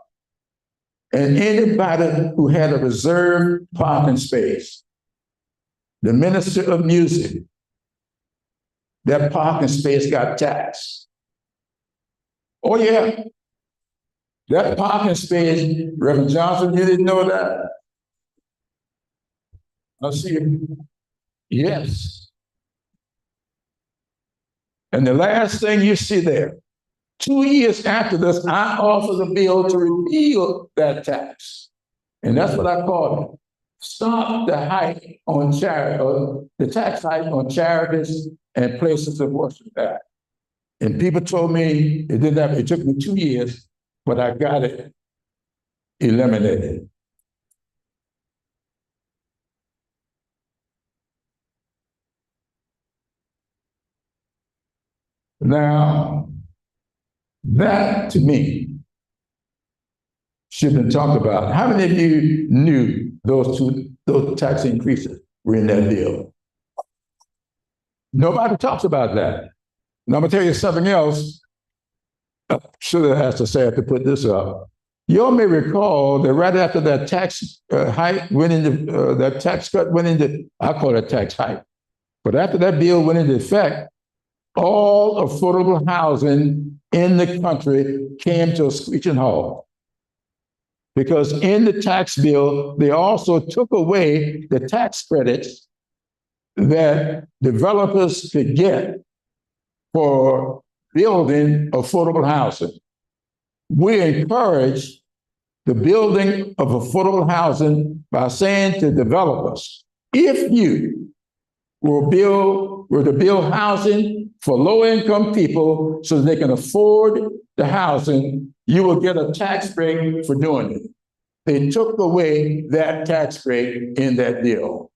Speaker 2: And anybody who had a reserved parking space, the minister of music, that parking space got taxed. Oh, yeah. That parking space, Reverend Johnson, you didn't know that? I'll see you. Yes. And the last thing you see there, 2 years after this, I offered a bill to repeal that tax. And that's what I called it. Stop the hike on charity, the tax hike on charities and places of worship. And people told me it didn't happen. It took me 2 years, but I got it eliminated. Now, That, to me, should have been talked about. How many of you knew those tax increases were in that bill? Nobody talks about that. Now, I'm gonna tell you something else. Should have asked the staff to put this up. You all may recall that right after that tax hike went into, that tax cut went into, I call it tax hike. But after that bill went into effect, all affordable housing in the country came to a screeching halt. Because in the tax bill, they also took away the tax credits that developers could get for building affordable housing. We encourage the building of affordable housing by saying to developers, if you were to build housing for low-income people so they can afford the housing, you will get a tax break for doing it. They took away that tax break in that deal.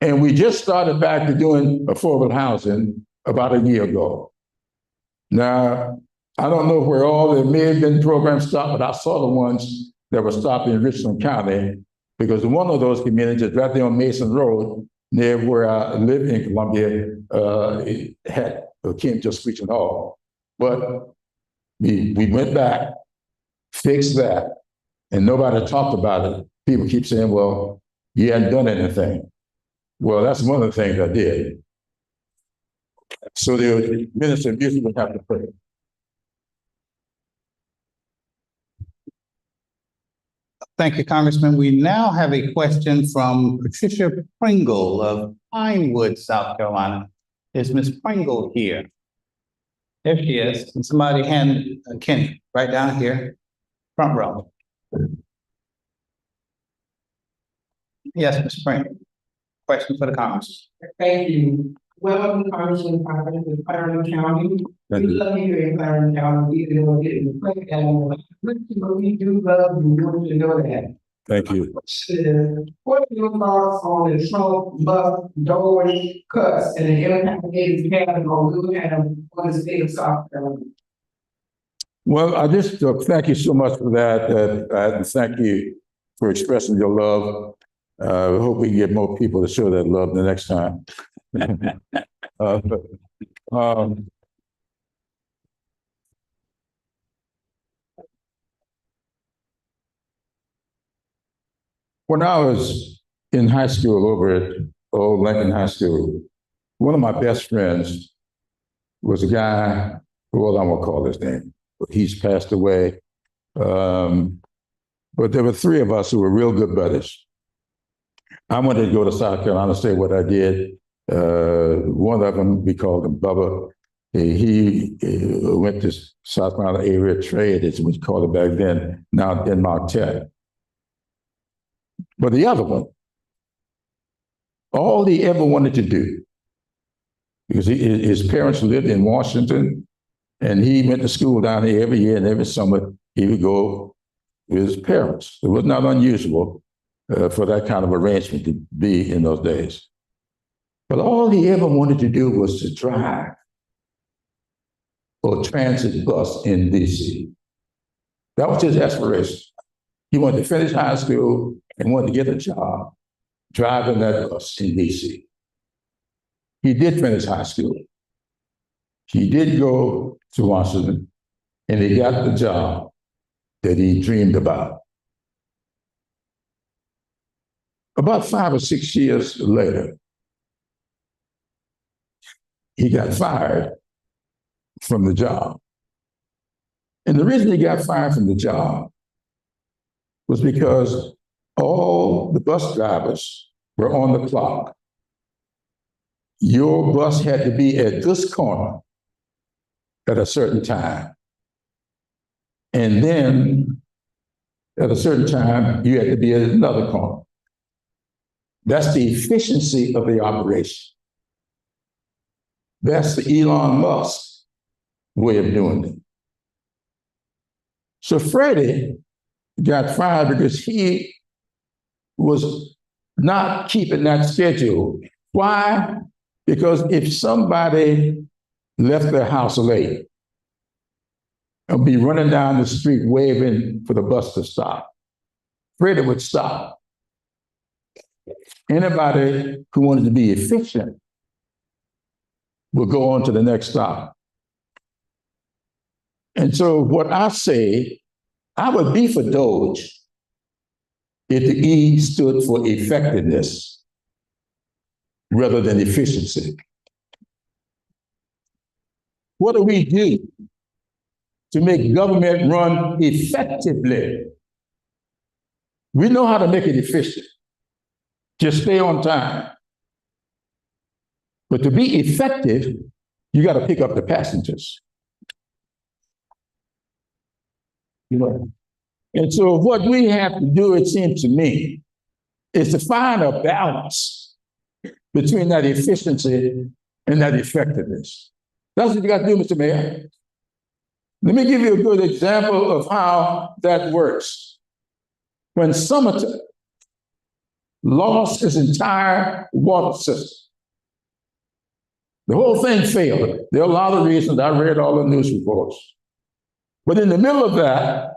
Speaker 2: And we just started back to doing affordable housing about a year ago. Now, I don't know where all there may have been programs stopped, but I saw the ones that were stopped in Richland County because one of those communities right there on Mason Road, near where I live in Columbia, it came to a screeching halt. But we went back, fixed that, and nobody talked about it. People keep saying, well, you hadn't done anything. Well, that's one of the things I did. So the minister of youth would have to pray.
Speaker 5: Thank you, Congressman. We now have a question from Patricia Pringle of Pinewood, South Carolina. Is Ms. Pringle here? There she is. And somebody hand Kenny right down here, front row. Yes, Ms. Pringle. Question for the Congress.
Speaker 6: Thank you. Welcome, Congressman Clyburn to Clyburn County. We love you here in Clyburn County. We don't get in the quick and but we do love you. We want you to know that.
Speaker 2: Thank you.
Speaker 6: What are your thoughts on the Trump bus door cuts and the impact it is having on Louisiana on the state of South Carolina?
Speaker 2: Well, I just thank you so much for that. And thank you for expressing your love. I hope we can get more people to show that love the next time. When I was in high school over at Old Lincoln High School, one of my best friends was a guy, well, I won't call his name, but he's passed away. But there were three of us who were real good buddies. I wanted to go to South Carolina to say what I did. One of them, we called him Bubba. He went to South Carolina area trade, as we called it back then, now Denmark Tech. But the other one, all he ever wanted to do, because his parents lived in Washington, and he went to school down here every year, and every summer he would go with his parents. It was not unusual for that kind of arrangement to be in those days. But all he ever wanted to do was to drive a transit bus in DC. That was his aspiration. He wanted to finish high school and wanted to get a job driving that bus in DC. He did finish high school. He did go to Washington, and he got the job that he dreamed about. About 5 or 6 years later, he got fired from the job. And the reason he got fired from the job was because all the bus drivers were on the clock. Your bus had to be at this corner at a certain time. And then at a certain time, you had to be at another corner. That's the efficiency of the operation. That's the Elon Musk way of doing it. So Freddie got fired because he was not keeping that schedule. Why? Because if somebody left their house late, and be running down the street waving for the bus to stop. Afraid it would stop. Anybody who wanted to be efficient would go on to the next stop. And so what I say, I would be for Doge if the E stood for effectiveness rather than efficiency. What do we do to make government run effectively? We know how to make it efficient. Just stay on time. But to be effective, you got to pick up the passengers. You know? And so what we have to do, it seems to me, is to find a balance between that efficiency and that effectiveness. That's what you got to do, Mr. Mayor. Let me give you a good example of how that works. When Summerton lost its entire water system, the whole thing failed. There are a lot of reasons. I read all the news reports. But in the middle of that,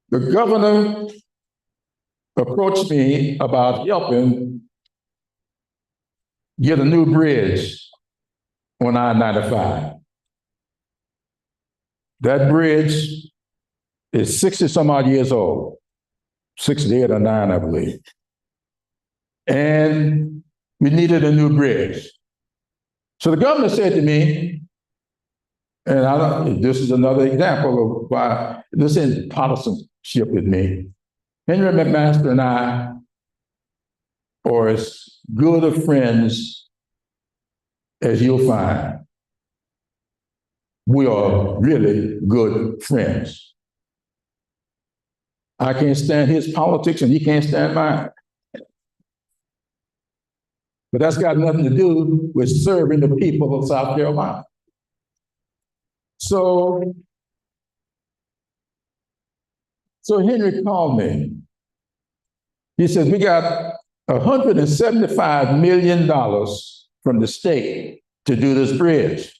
Speaker 2: the governor approached me about helping get a new bridge on I-95. That bridge is 60 some odd years old, 68 or 9, I believe. And we needed a new bridge. So the governor said to me, and this is another example of why this is partisanship with me. Henry McMaster and I are as good of friends as you'll find. We are really good friends. I can't stand his politics and he can't stand mine. But that's got nothing to do with serving the people of South Carolina. So Henry called me. He said, we got $175 million from the state to do this bridge.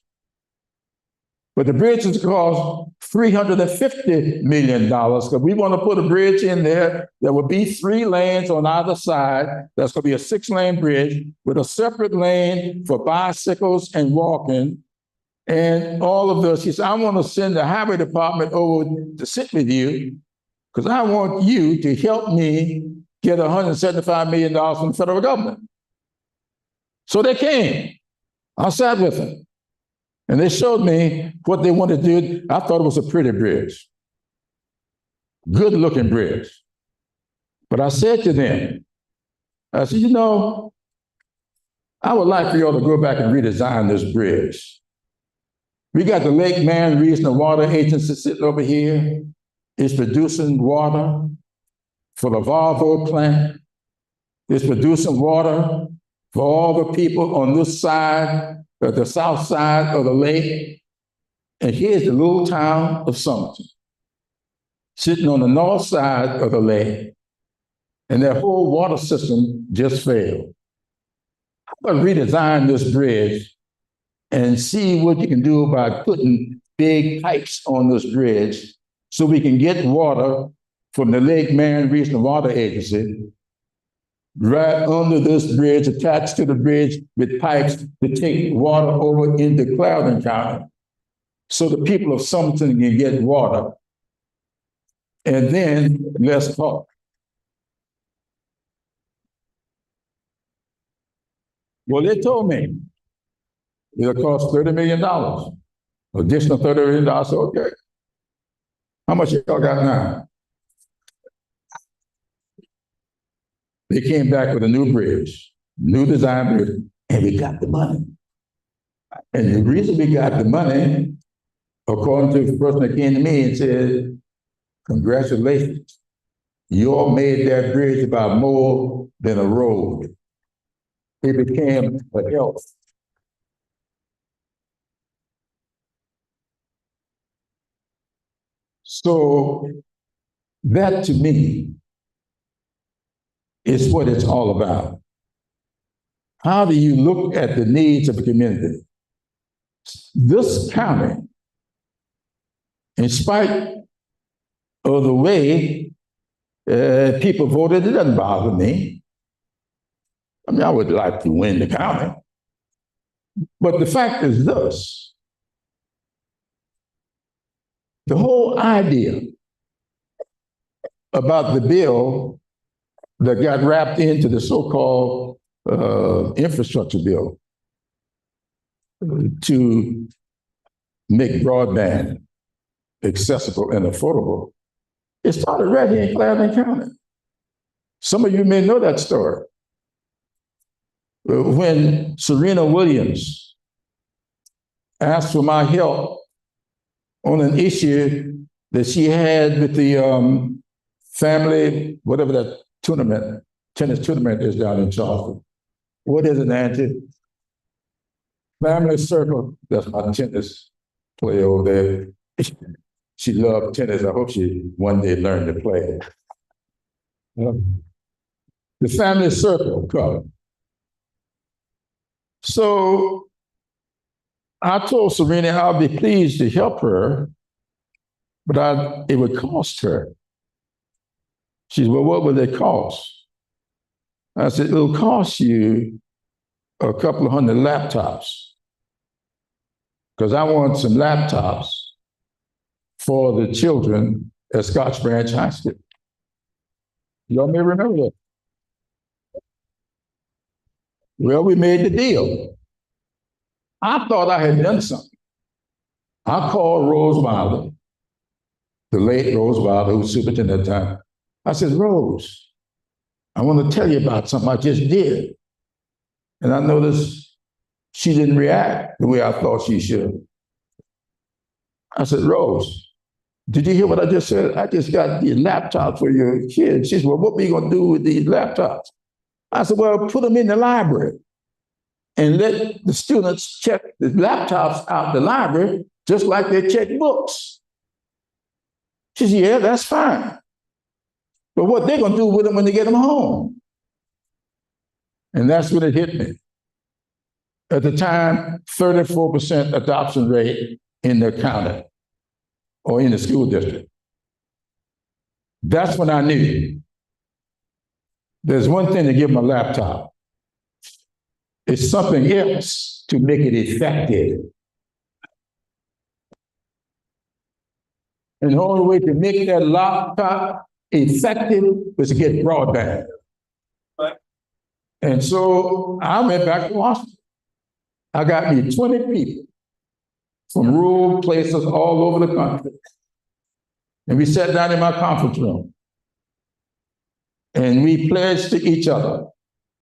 Speaker 2: But the bridge is cost $350 million because we want to put a bridge in there that will be 3 lanes on either side. That's going to be a 6-lane bridge with a separate lane for bicycles and walking and all of this. He said, I want to send the highway department over to sit with you because I want you to help me get $175 million from the federal government. So they came. I sat with them. And they showed me what they wanted to do. I thought it was a pretty bridge. Good looking bridge. But I said to them, I said, you know, I would like for y'all to go back and redesign this bridge. We got the Lake Man Regional Water Agency sitting over here. It's producing water for the Volvo plant. It's producing water for all the people on this side, the south side of the lake. And here's the little town of Summerton, sitting on the north side of the lake, and their whole water system just failed. I'm going to redesign this bridge and see what you can do by putting big pipes on this bridge so we can get water from the Lake Marion Regional Water Agency right under this bridge, attached to the bridge with pipes to take water over into Clyburn County so the people of Summerton can get water. And then let's talk. Well, they told me it'll cost $30 million, additional $30 million. I said, okay. How much y'all got now? They came back with a new bridge, new design bridge, and we got the money. And the reason we got the money, according to the person that came to me and said, congratulations, you all made that bridge about more than a road. It became a health. So that to me is what it's all about. How do you look at the needs of the community? This county in spite of the way people voted, it doesn't bother me. I mean, I would like to win the county. But the fact is this. The whole idea about the bill that got wrapped into the so-called infrastructure bill to make broadband accessible and affordable, it started right here in Clarendon County. Some of you may know that story. When Serena Williams asked for my help on an issue that she had with the family, whatever that tournament, tennis tournament is down in Charleston. What is it, Auntie? Family Circle. That's my tennis player over there. She loved tennis. I hope she one day learned to play. The Family Circle Club. So I told Serena I'll be pleased to help her, but it would cost her. She said, well, what would it cost? I said, it'll cost you a couple of hundred laptops, because I want some laptops for the children at Scotch Branch High School. Y'all may remember that. Well, we made the deal. I thought I had done something. I called Rose Wilder, the late Rose Wilder, who was superintendent at the time. I said, Rose, I want to tell you about something I just did. And I noticed she didn't react the way I thought she should. I said, Rose, did you hear what I just said? I just got the laptop for your kids. She said, well, what are you going to do with these laptops? I said, well, put them in the library and let the students check the laptops out the library just like they check books. She said, yeah, that's fine. But what they're going to do with them when they get them home? And that's when it hit me. At the time, 34% adoption rate in the county or in the school district. That's when I knew there's one thing to give them a laptop. It's something else to make it effective. And the only way to make that laptop effective was to get broadband. Right. And so I went back to Washington. I got me 20 people from rural places all over the country. And we sat down in my conference room. And we pledged to each other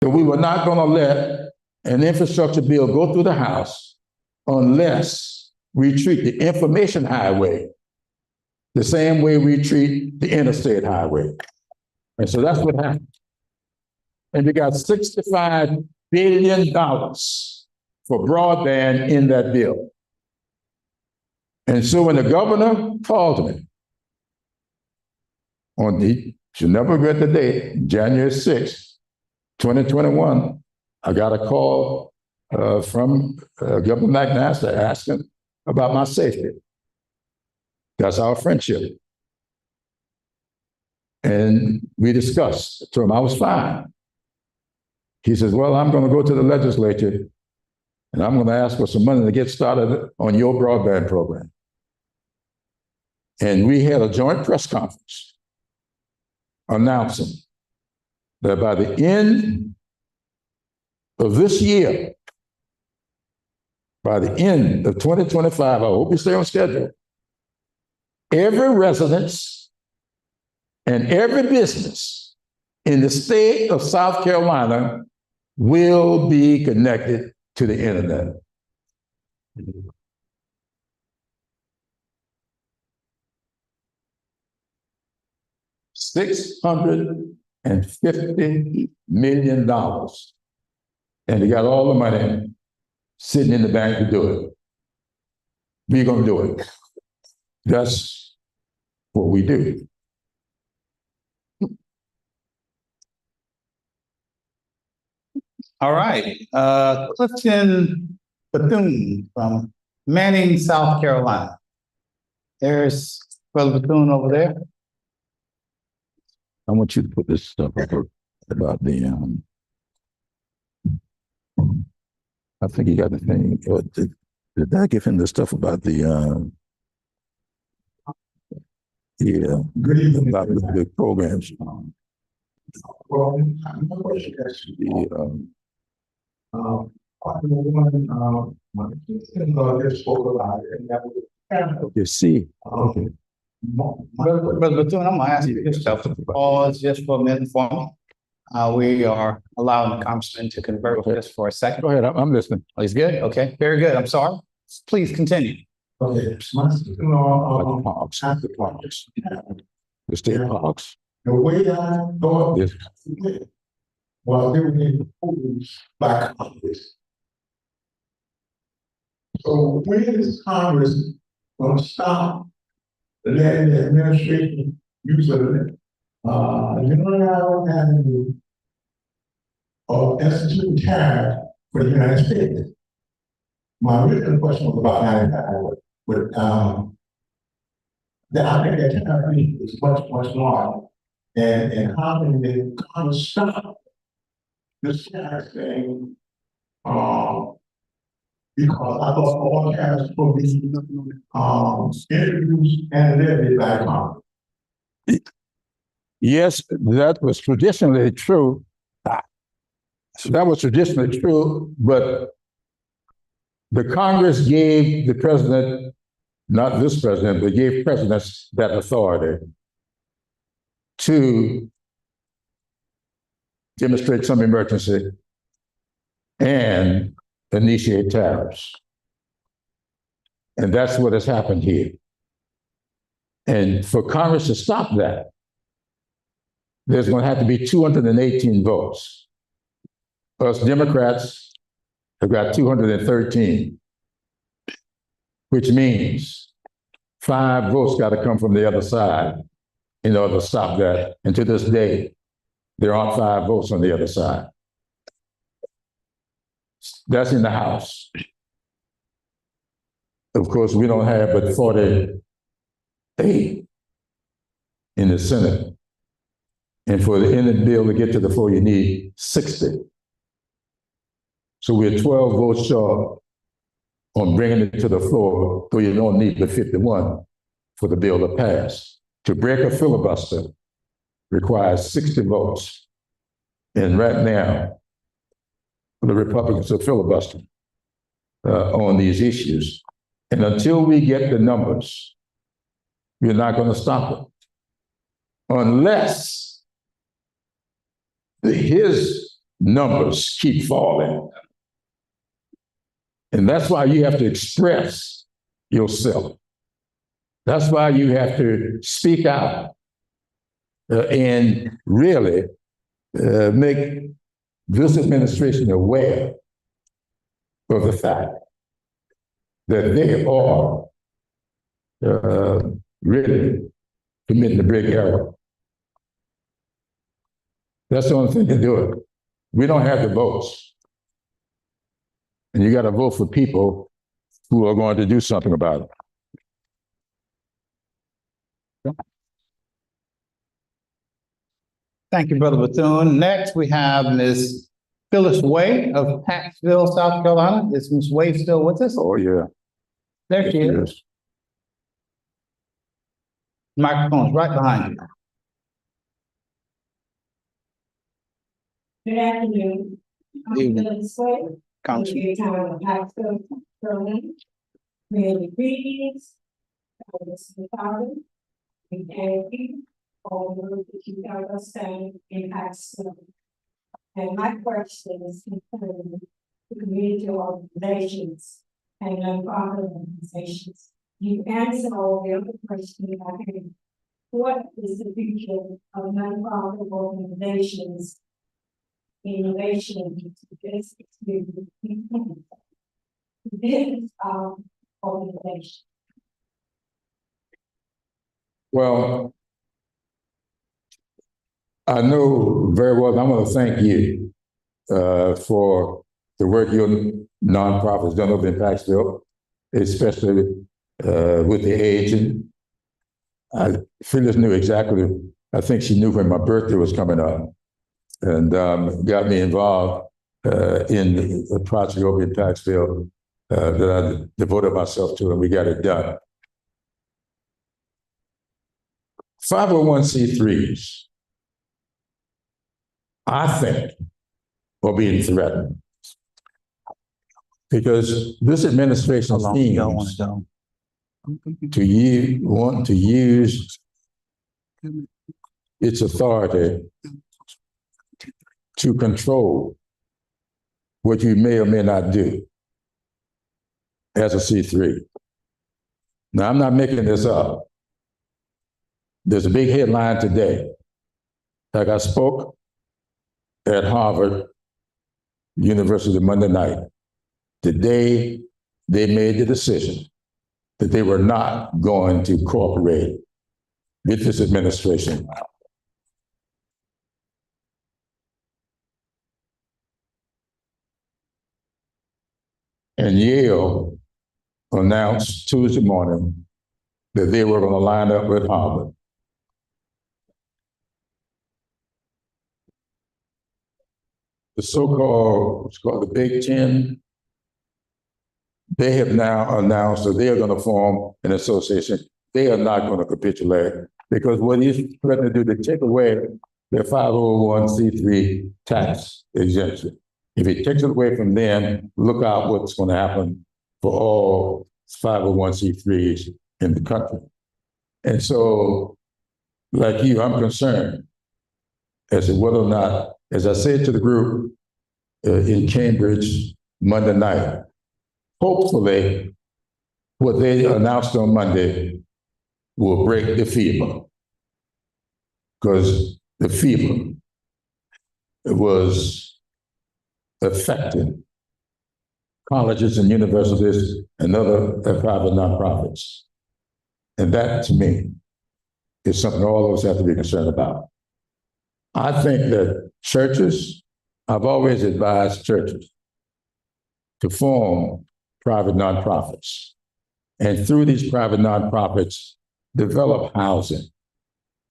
Speaker 2: that we were not going to let an infrastructure bill go through the House unless we treat the information highway the same way we treat the interstate highway. And so that's what happened. And we got $65 billion for broadband in that bill. And so when the governor called me on she'll never regret the date, January 6th, 2021, I got a call from Governor McNaster asking about my safety. That's our friendship. And we discussed. I told him I was fine. He says, well, I'm going to go to the legislature and I'm going to ask for some money to get started on your broadband program. And we had a joint press conference announcing that by the end of this year, by the end of 2025, I hope we stay on schedule, every residence and every business in the state of South Carolina will be connected to the internet. $650 million. And they got all the money sitting in the bank to do it. We're going to do it. That's what we do.
Speaker 5: All right. Clifton Bethune from Manning, South Carolina. There's Brother Bethune over there.
Speaker 2: I want you to put this stuff up about the, I think you got the thing, did I give him the stuff about the, yeah, about the programs?
Speaker 7: Well, my question is,
Speaker 2: The,
Speaker 7: just spoke about it, and that was.
Speaker 2: you see,
Speaker 7: Okay.
Speaker 5: Brother Bethune, I'm gonna ask you this stuff. Pause just for a minute for me. We are allowing the Congressman to converse just for a second.
Speaker 2: go ahead, I'm listening.
Speaker 5: He's good? Okay, very good. I'm sorry. Please continue.
Speaker 7: Okay, my sister-in-law,
Speaker 2: Parks,
Speaker 7: has the parks.
Speaker 2: the state parks.
Speaker 7: The way I thought
Speaker 2: Yes.
Speaker 7: was they were in pools by Congress. So when is Congress gonna stop letting the administration use General Avenue of instituting tariff for the United States? My original question was about 95, but I think that tariff is much larger. And how can the Congress stop this tariff thing? Because I thought all tariffs will be introduced and levied by Congress.
Speaker 2: Yes, that was traditionally true. That was traditionally true, but the Congress gave the president, not this president, but gave presidents that authority to demonstrate some emergency and initiate tariffs. And that's what has happened here. And for Congress to stop that, there's going to have to be 218 votes. Us Democrats have got 213, which means 5 votes got to come from the other side in order to stop that. And to this day, there aren't 5 votes on the other side. That's in the House. Of course, we don't have but 48 in the Senate. And for the end of the bill to get to the floor, you need 60. So we're 12 votes short on bringing it to the floor, so you don't need the 51 for the bill to pass. To break a filibuster requires 60 votes. And right now, the Republicans are filibustering on these issues. And until we get the numbers, we're not going to stop it. Unless his numbers keep falling. And that's why you have to express yourself. That's why you have to speak out and really make this administration aware of the fact that they are really committing a big error. That's the only thing to do it. We don't have the votes. And you got to vote for people who are going to do something about it.
Speaker 5: Thank you, Brother Bethune. Next, we have Ms. Phyllis Way of Paxville, South Carolina. Is Ms. Way still with us?
Speaker 2: Oh, yeah.
Speaker 5: There she is. Microphone's right behind you.
Speaker 8: Good afternoon. I'm
Speaker 5: Evening.
Speaker 8: Phyllis Way.
Speaker 5: Congressman.
Speaker 8: Town of Paxton, Carolina. Many greetings. Mr. Father, and thank you for the work that you have us done in Paxton. And my question is concerning the community organizations and nonprofit organizations. You answered all the other questions I had. What is the future of nonprofit organizations in relation to this organization?
Speaker 2: Well, I know very well, I'm going to thank you for the work your nonprofit's done over in Paxville, especially with the agent. Phyllis knew exactly, I think she knew when my birthday was coming up, and got me involved in the project over in Paxville that I devoted myself to, and we got it done. 501c3s, I think, are being threatened because this administration seems to want to use its authority to control what you may or may not do as a C3. Now, I'm not making this up. There's a big headline today. Like I spoke at Harvard University Monday night, the day they made the decision that they were not going to cooperate with this administration. And Yale announced Tuesday morning that they were going to line up with Harvard. The so-called, what's called the Big Ten, they have now announced that they are going to form an association. They are not going to capitulate because what he's trying to do to take away their 501c3 tax exemption. If he takes it away from them, look out what's going to happen for all 501c3s in the country. And so, like you, I'm concerned as to whether or not, as I said to the group in Cambridge Monday night, hopefully what they announced on Monday will break the fever, because the fever was affecting colleges and universities and other private nonprofits. And that, to me, is something all of us have to be concerned about. I think that churches, I've always advised churches to form private nonprofits. And through these private nonprofits, develop housing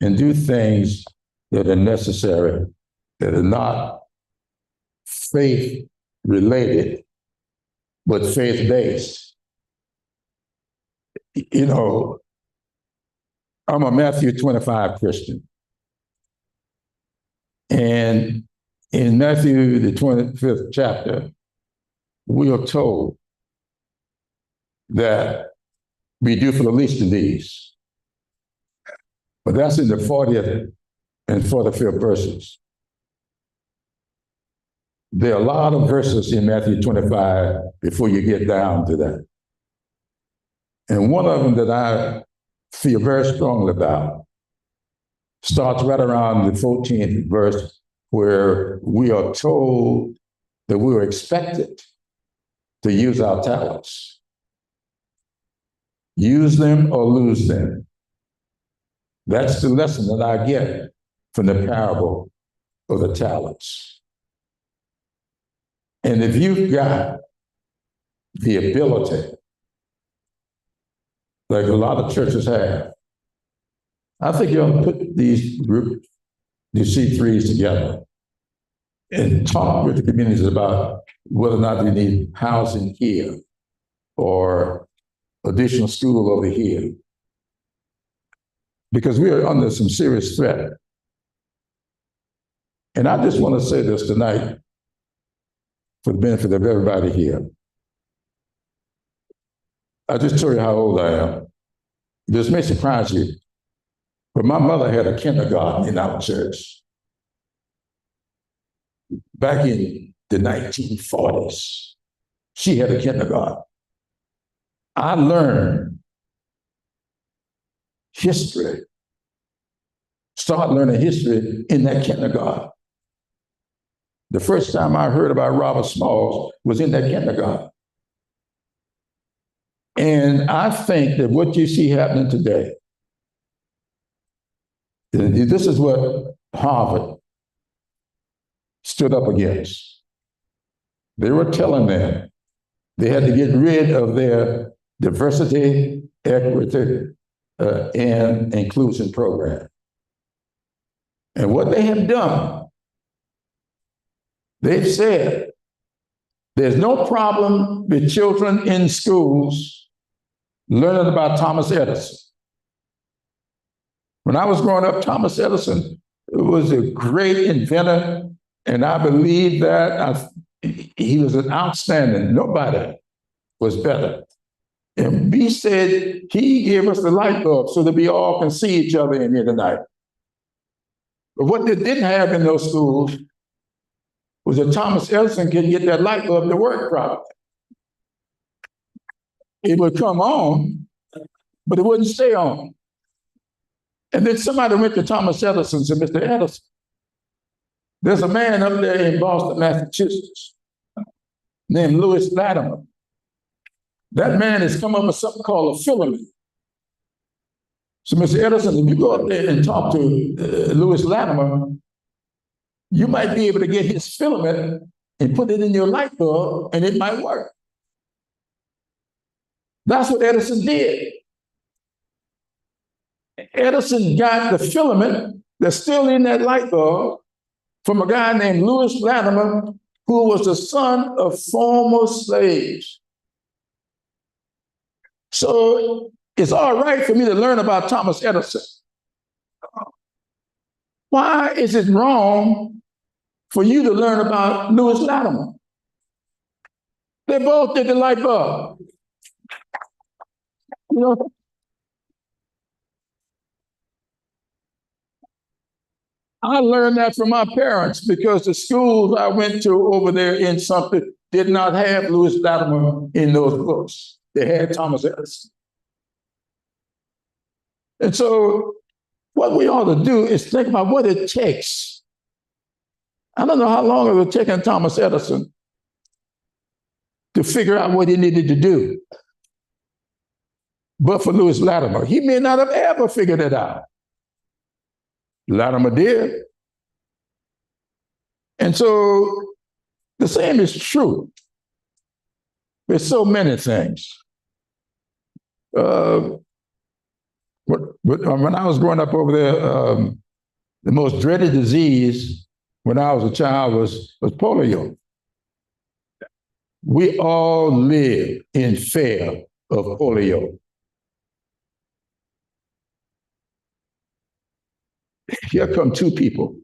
Speaker 2: and do things that are necessary, that are not faith-related, but faith-based. You know, I'm a Matthew 25 Christian. And in Matthew, the 25th chapter, we are told that we do for the least of these. But that's in the 40th and 45th verses. There are a lot of verses in Matthew 25 before you get down to that. And one of them that I feel very strongly about starts right around the 14th verse, where we are told that we are expected to use our talents. Use them or lose them. That's the lesson that I get from the parable of the talents. And if you've got the ability, like a lot of churches have, I think you ought to put these groups, these C3s together and talk with the communities about whether or not they need housing here or additional school over here. Because we are under some serious threat. And I just want to say this tonight for the benefit of everybody here. I just told you how old I am. This may surprise you, but my mother had a kindergarten in our church back in the 1940s. She had a kindergarten. I learned history, start learning history in that kindergarten. The first time I heard about Robert Smalls was in that kindergarten. And I think that what you see happening today, this is what Harvard stood up against. They were telling them they had to get rid of their diversity equity, and inclusion program. And what they have done, they've said there's no problem with children in schools learning about Thomas Edison. When I was growing up, Thomas Edison was a great inventor, and I believe that he was an outstanding. Nobody was better. And we said he gave us the light bulb so that we all can see each other in here tonight. But what they didn't have in those schools was that Thomas Edison could get that light bulb to work properly. It would come on, but it wouldn't stay on. And then somebody went to Thomas Edison and said, Mr. Edison, there's a man up there in Boston, Massachusetts, named Lewis Latimer. That man has come up with something called a filament. So, Mr. Edison, if you go up there and talk to Lewis Latimer, you might be able to get his filament and put it in your light bulb, and it might work. That's what Edison did. Edison got the filament that's still in that light bulb from a guy named Lewis Latimer, who was the son of former slaves. So it's all right for me to learn about Thomas Edison. Why is it wrong for you to learn about Lewis Latimer? They both did the light bulb. You know, I learned that from my parents because the schools I went to over there in Summerton did not have Lewis Latimer in those books. They had Thomas Edison. And so what we ought to do is think about what it takes. I don't know how long it would take Thomas Edison to figure out what he needed to do. But for Lewis Latimer, he may not have ever figured it out. Latimer did. And so the same is true with so many things. When I was growing up over there, the most dreaded disease when I was a child was polio. We all live in fear of polio. Here come two people,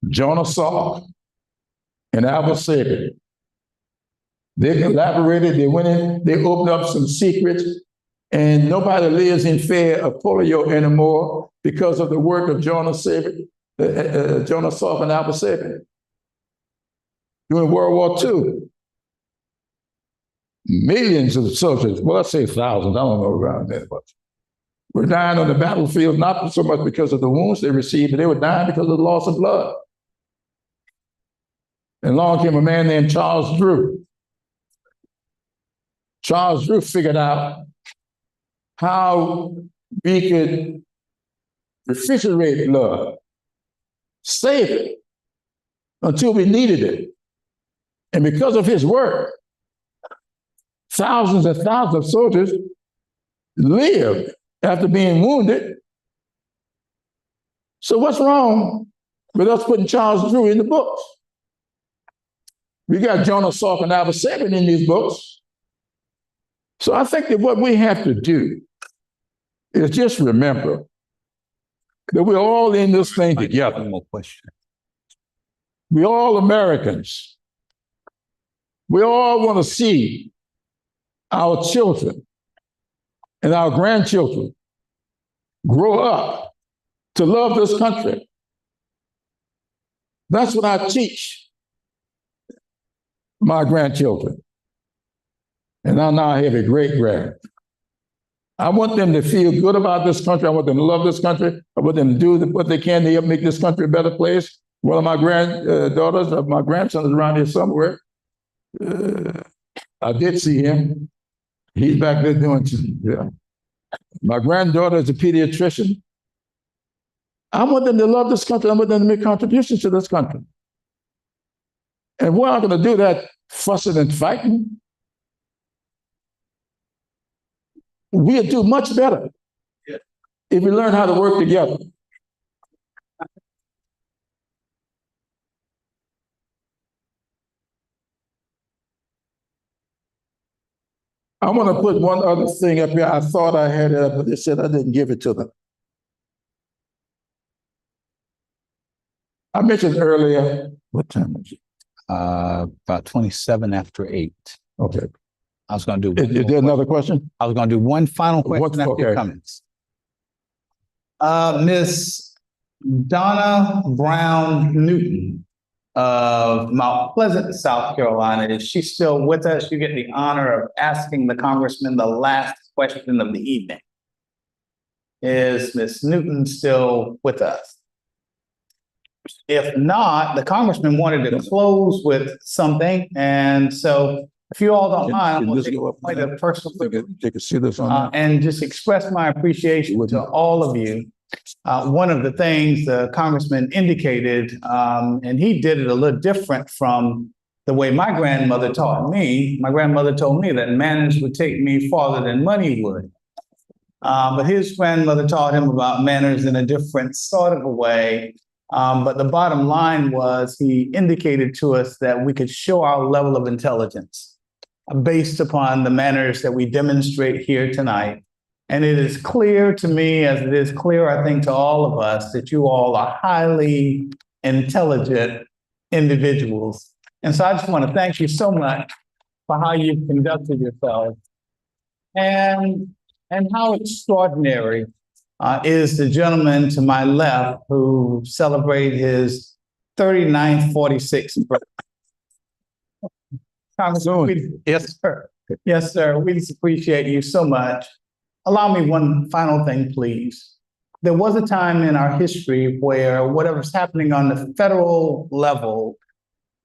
Speaker 2: Jonah Salk and Albert Sabin. They collaborated, they went in, they opened up some secrets, and nobody lives in fear of polio anymore because of the work of Jonah Salk and Albert Sabin. During World War II, millions of soldiers, well, let's say thousands, I don't know around that much, were dying on the battlefield, not so much because of the wounds they received, but they were dying because of the loss of blood. And along came a man named Charles Drew. Charles Drew figured out how we could refrigerate blood, save it until we needed it. And because of his work, thousands and thousands of soldiers lived after being wounded. So what's wrong with us putting Charles Drew in the books? We got Jonah Salk and Albert Sabin in these books. So I think that what we have to do is just remember that we're all in this thing together. One more question. We're all Americans. We all want to see our children and our grandchildren grow up to love this country. That's what I teach my grandchildren. And I now have a great-grand. I want them to feel good about this country. I want them to love this country. I want them to do what they can to help make this country a better place. One of my granddaughters, my grandson is around here somewhere. I did see him. He's back there doing, yeah. My granddaughter is a pediatrician. I want them to love this country. I want them to make contributions to this country. And we're not going to do that fussing and fighting. we'll do much better if we learn how to work together. I want to put one other thing up here. I thought I had it up, but they said I didn't give it to them. I mentioned earlier, what time is it?
Speaker 5: About 27 after 8.
Speaker 2: Okay.
Speaker 5: I was going to do.
Speaker 2: Is there another question?
Speaker 5: I was going to do one final question after your
Speaker 2: okay.
Speaker 5: comments. Miss Donna Brown Newton of Mount Pleasant, South Carolina. Is she still with us? You get the honor of asking the Congressman the last question of the evening. Is Miss Newton still with us? If not, the Congressman wanted to close with something, and so if you all don't mind, I'm going to take a personal
Speaker 2: Take a serious on that.
Speaker 5: and just express my appreciation to all of you. One of the things the Congressman indicated, and he did it a little different from the way my grandmother taught me. My grandmother told me that manners would take me farther than money would. But his grandmother taught him about manners in a different sort of a way. But the bottom line was he indicated to us that we could show our level of intelligence based upon the manners that we demonstrate here tonight. And it is clear to me, as it is clear, I think, to all of us, that you all are highly intelligent individuals. And so I just want to thank you so much for how you've conducted yourselves and how extraordinary is the gentleman to my left who celebrated his 39th, 46th birthday. Congressman, yes, sir. Yes, sir. We just appreciate you so much. Allow me one final thing, please. There was a time in our history where whatever's happening on the federal level,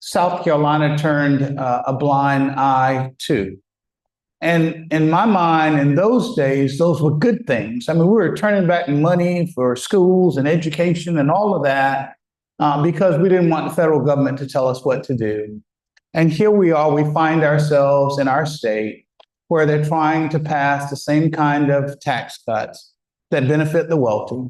Speaker 5: South Carolina turned a blind eye to. And in my mind, in those days, those were good things. I mean, we were turning back money for schools and education and all of that because we didn't want the federal government to tell us what to do. And here we are, we find ourselves in our state where they're trying to pass the same kind of tax cuts that benefit the wealthy.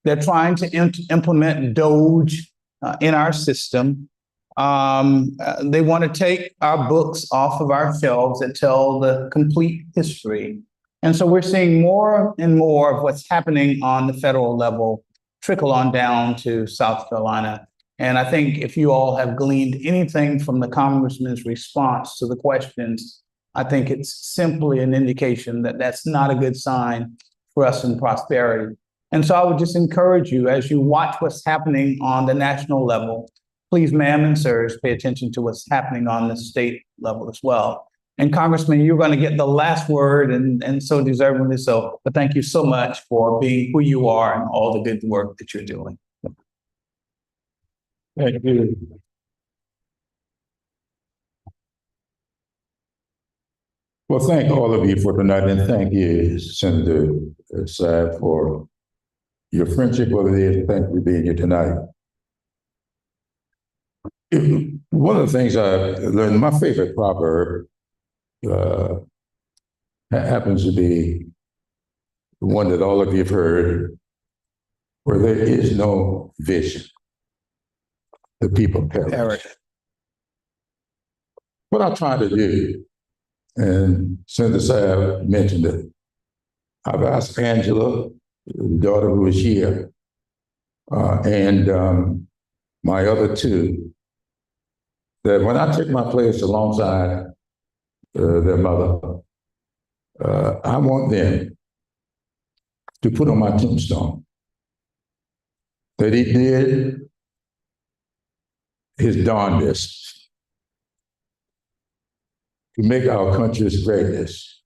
Speaker 5: They're trying to implement DOGE in our system. They want to take our books off of our shelves that tell the complete history. And so we're seeing more and more of what's happening on the federal level trickle on down to South Carolina. And I think if you all have gleaned anything from the Congressman's response to the questions, I think it's simply an indication that that's not a good sign for us in prosperity. And so I would just encourage you, as you watch what's happening on the national level, please, ma'am and sirs, pay attention to what's happening on the state level as well. And Congressman, you're going to get the last word, and so deservingly so. But thank you so much for being who you are and all the good work that you're doing.
Speaker 2: Thank you. Well, thank all of you for tonight, and thank you, Senator Saab, for your friendship over the years. Thank you for being here tonight. One of the things I learned, my favorite proverb happens to be the one that all of you have heard, where there is no vision, the people perish. What I try to do, and Senator Saab mentioned it, I've asked Angela, the daughter who is here, and my other two, that when I take my place alongside their mother, I want them to put on my tombstone that he did his darndest to make our country's greatness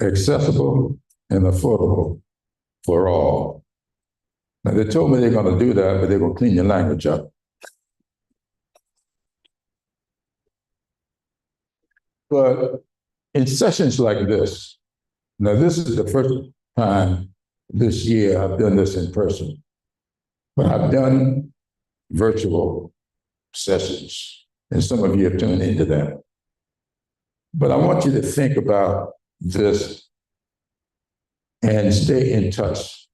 Speaker 2: accessible and affordable for all. Now, they told me they're going to do that, but they're going to clean your language up. But in sessions like this, now this is the first time this year I've done this in person, but I've done virtual sessions, and some of you have turned into that. But I want you to think about this and stay in touch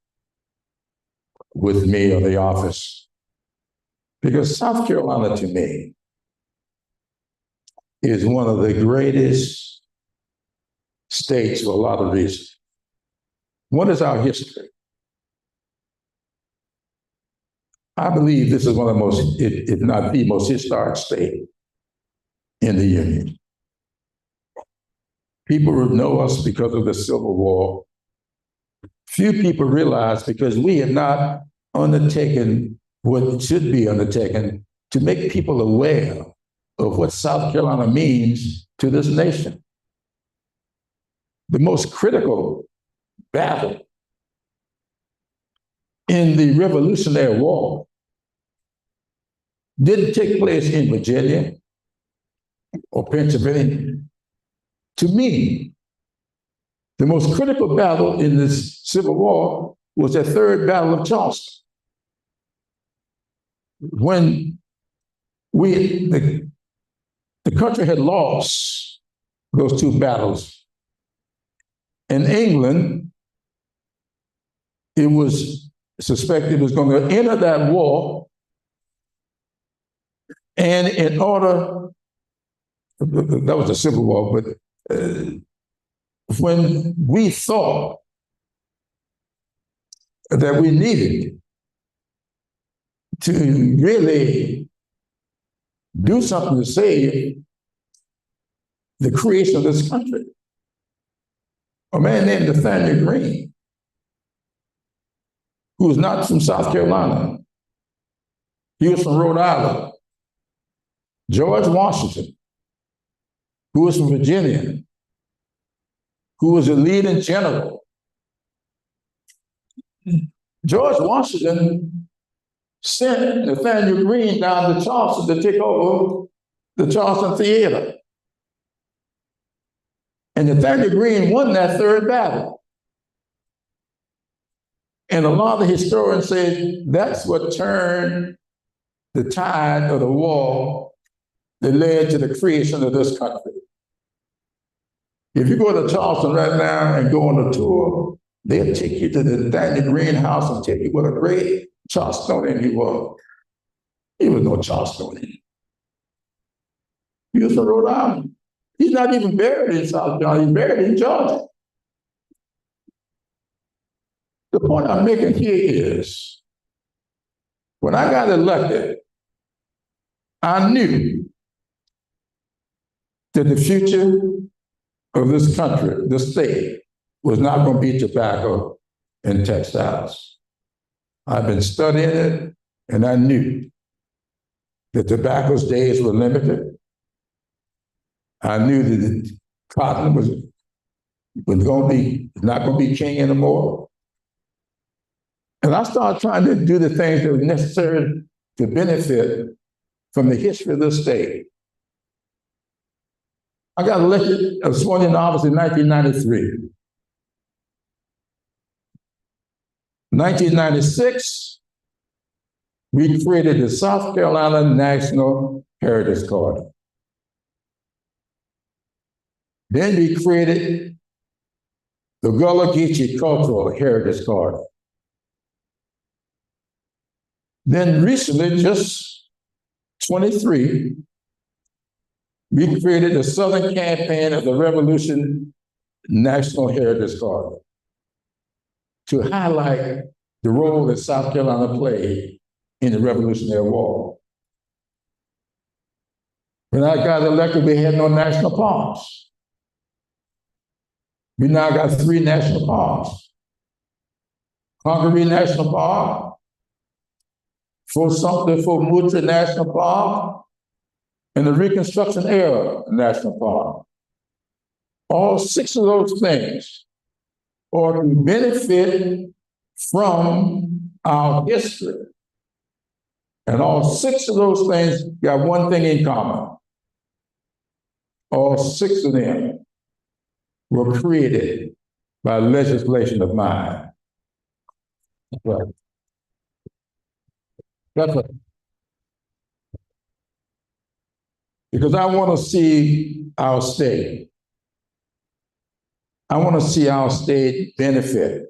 Speaker 2: with me or the office. Because South Carolina, to me, is one of the greatest states for a lot of reasons. What is our history? I believe this is one of the most, if not the most historic state in the Union. People know us because of the Civil War. Few people realize because we have not undertaken what should be undertaken to make people aware of what South Carolina means to this nation. The most critical battle in the Revolutionary War didn't take place in Virginia or Pennsylvania. To me, the most critical battle in this Civil War was the Third Battle of Charleston. When the country had lost those two battles. In England, it was suspected it was going to enter that war, and in order, that was the Civil War, but when we thought that we needed to really do something to save the creation of this country, a man named Nathaniel Greene, who was not from South Carolina, he was from Rhode Island, George Washington, who was from Virginia, who was a leading general. George Washington sent Nathaniel Greene down to Charleston to take over the Charleston Theater. And Nathaniel Greene won that third battle. And a lot of historians say that's what turned the tide of the war that led to the creation of this country. If you go to Charleston right now and go on a tour, they'll take you to the Nathaniel Greene house and tell you what a great Charlestonian he was. He was no Charlestonian. He was from Rhode Island. He's not even buried in South Carolina, he's buried in Georgia. The point I'm making here is, when I got elected, I knew that the future of this country, this state, was not going to be tobacco and textiles. I've been studying it, and I knew that tobacco's days were limited. I knew that cotton was not going to be king anymore. And I started trying to do the things that were necessary to benefit from the history of this state. I got elected, I was sworn in office in 1993. 1996, we created the South Carolina National Heritage Card. Then we created the Gullah Geechee Cultural Heritage Card. Then recently, just 23, we created the Southern Campaign of the Revolution National Heritage Card to highlight the role that South Carolina played in the Revolutionary War. When I got elected, we had no national parks. We now got 3 national parks. Congaree National Park, Fort Sumter, Fort Moultrie National Park, and the Reconstruction Era National Park. All 6 of those things are to benefit from our history. And all 6 of those things got one thing in common. All 6 of them were created by legislation of mine. Right. That's right. Because I want to see our state I want to see our state benefit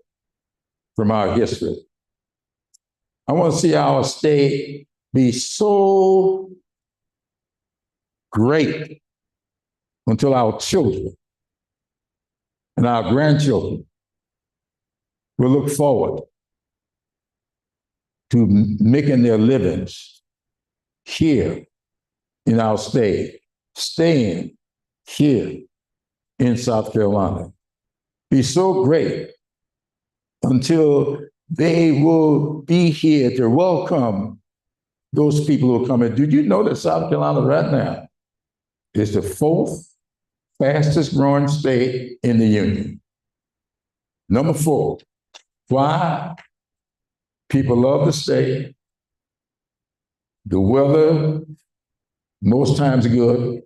Speaker 2: from our history. I want to see our state be so great until our children and our grandchildren will look forward to making their livings here in our state, staying here in South Carolina. Be so great until they will be here to welcome those people who are coming. Did you know that South Carolina right now is the 4th fastest growing state in the Union? Number 4. Why? People love the state. The weather, most times good.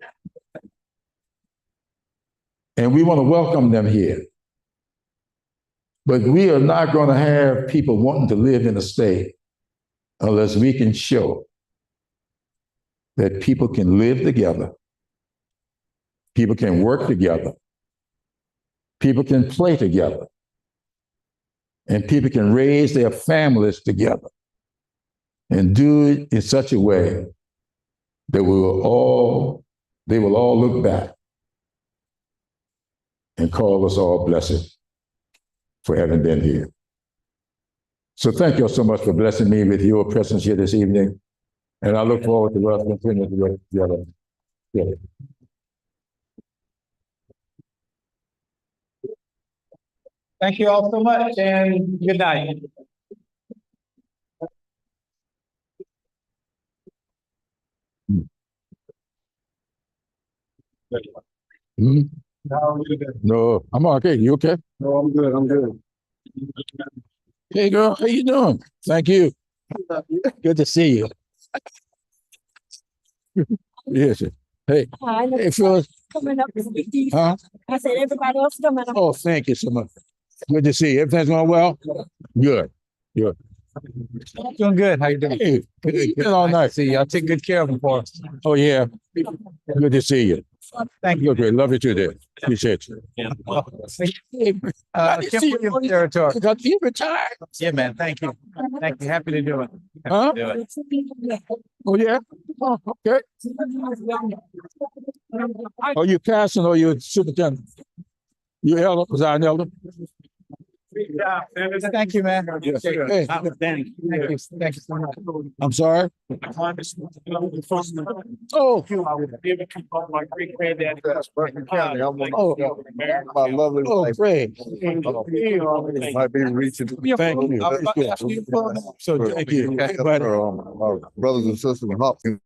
Speaker 2: And we want to welcome them here. But we are not going to have people wanting to live in a state unless we can show that people can live together, people can work together, people can play together, and people can raise their families together and do it in such a way that they will all look back and call us all blessed for having been here. So thank you all so much for blessing me with your presence here this evening. And I look forward to us continuing to work together. Yeah.
Speaker 5: Thank you all so much and good night.
Speaker 2: Hmm? No, I'm okay. You okay?
Speaker 7: No, I'm good. I'm good.
Speaker 2: Hey girl, how you doing? Thank you. Good to see you. Yes. Hey,
Speaker 8: Hi,
Speaker 2: hey Phyllis.
Speaker 8: coming up.
Speaker 2: Huh?
Speaker 8: I said everybody else coming up.
Speaker 2: Oh, thank you so much. Good to see you. Everything's going well? Good. Good.
Speaker 5: Doing good. How you doing?
Speaker 2: Hey, it's been all night.
Speaker 5: See you. I'll take good care of them for us.
Speaker 2: Oh, yeah. Good to see you.
Speaker 5: Thank you.
Speaker 2: You're great. Love you too, there. Appreciate you. Hey,
Speaker 5: Kimberly territory.
Speaker 2: got you retired.
Speaker 5: Yeah, man. Thank you. Thank you. Happy to do it.
Speaker 2: Huh?
Speaker 5: Do it.
Speaker 2: Oh, yeah? Oh, okay. Are you passing or you superintendent? You elder? Was I an elder?
Speaker 5: Thank you, man.
Speaker 2: Yes. Hey,
Speaker 5: Thank you. Thank you so much.
Speaker 2: I'm sorry. Oh,
Speaker 7: My great granddad.
Speaker 2: oh,
Speaker 7: My lovely
Speaker 2: oh,
Speaker 7: wife.
Speaker 2: great.
Speaker 7: Might be reaching.
Speaker 2: Thank you. So thank you.
Speaker 7: My brothers and sisters in Hopkins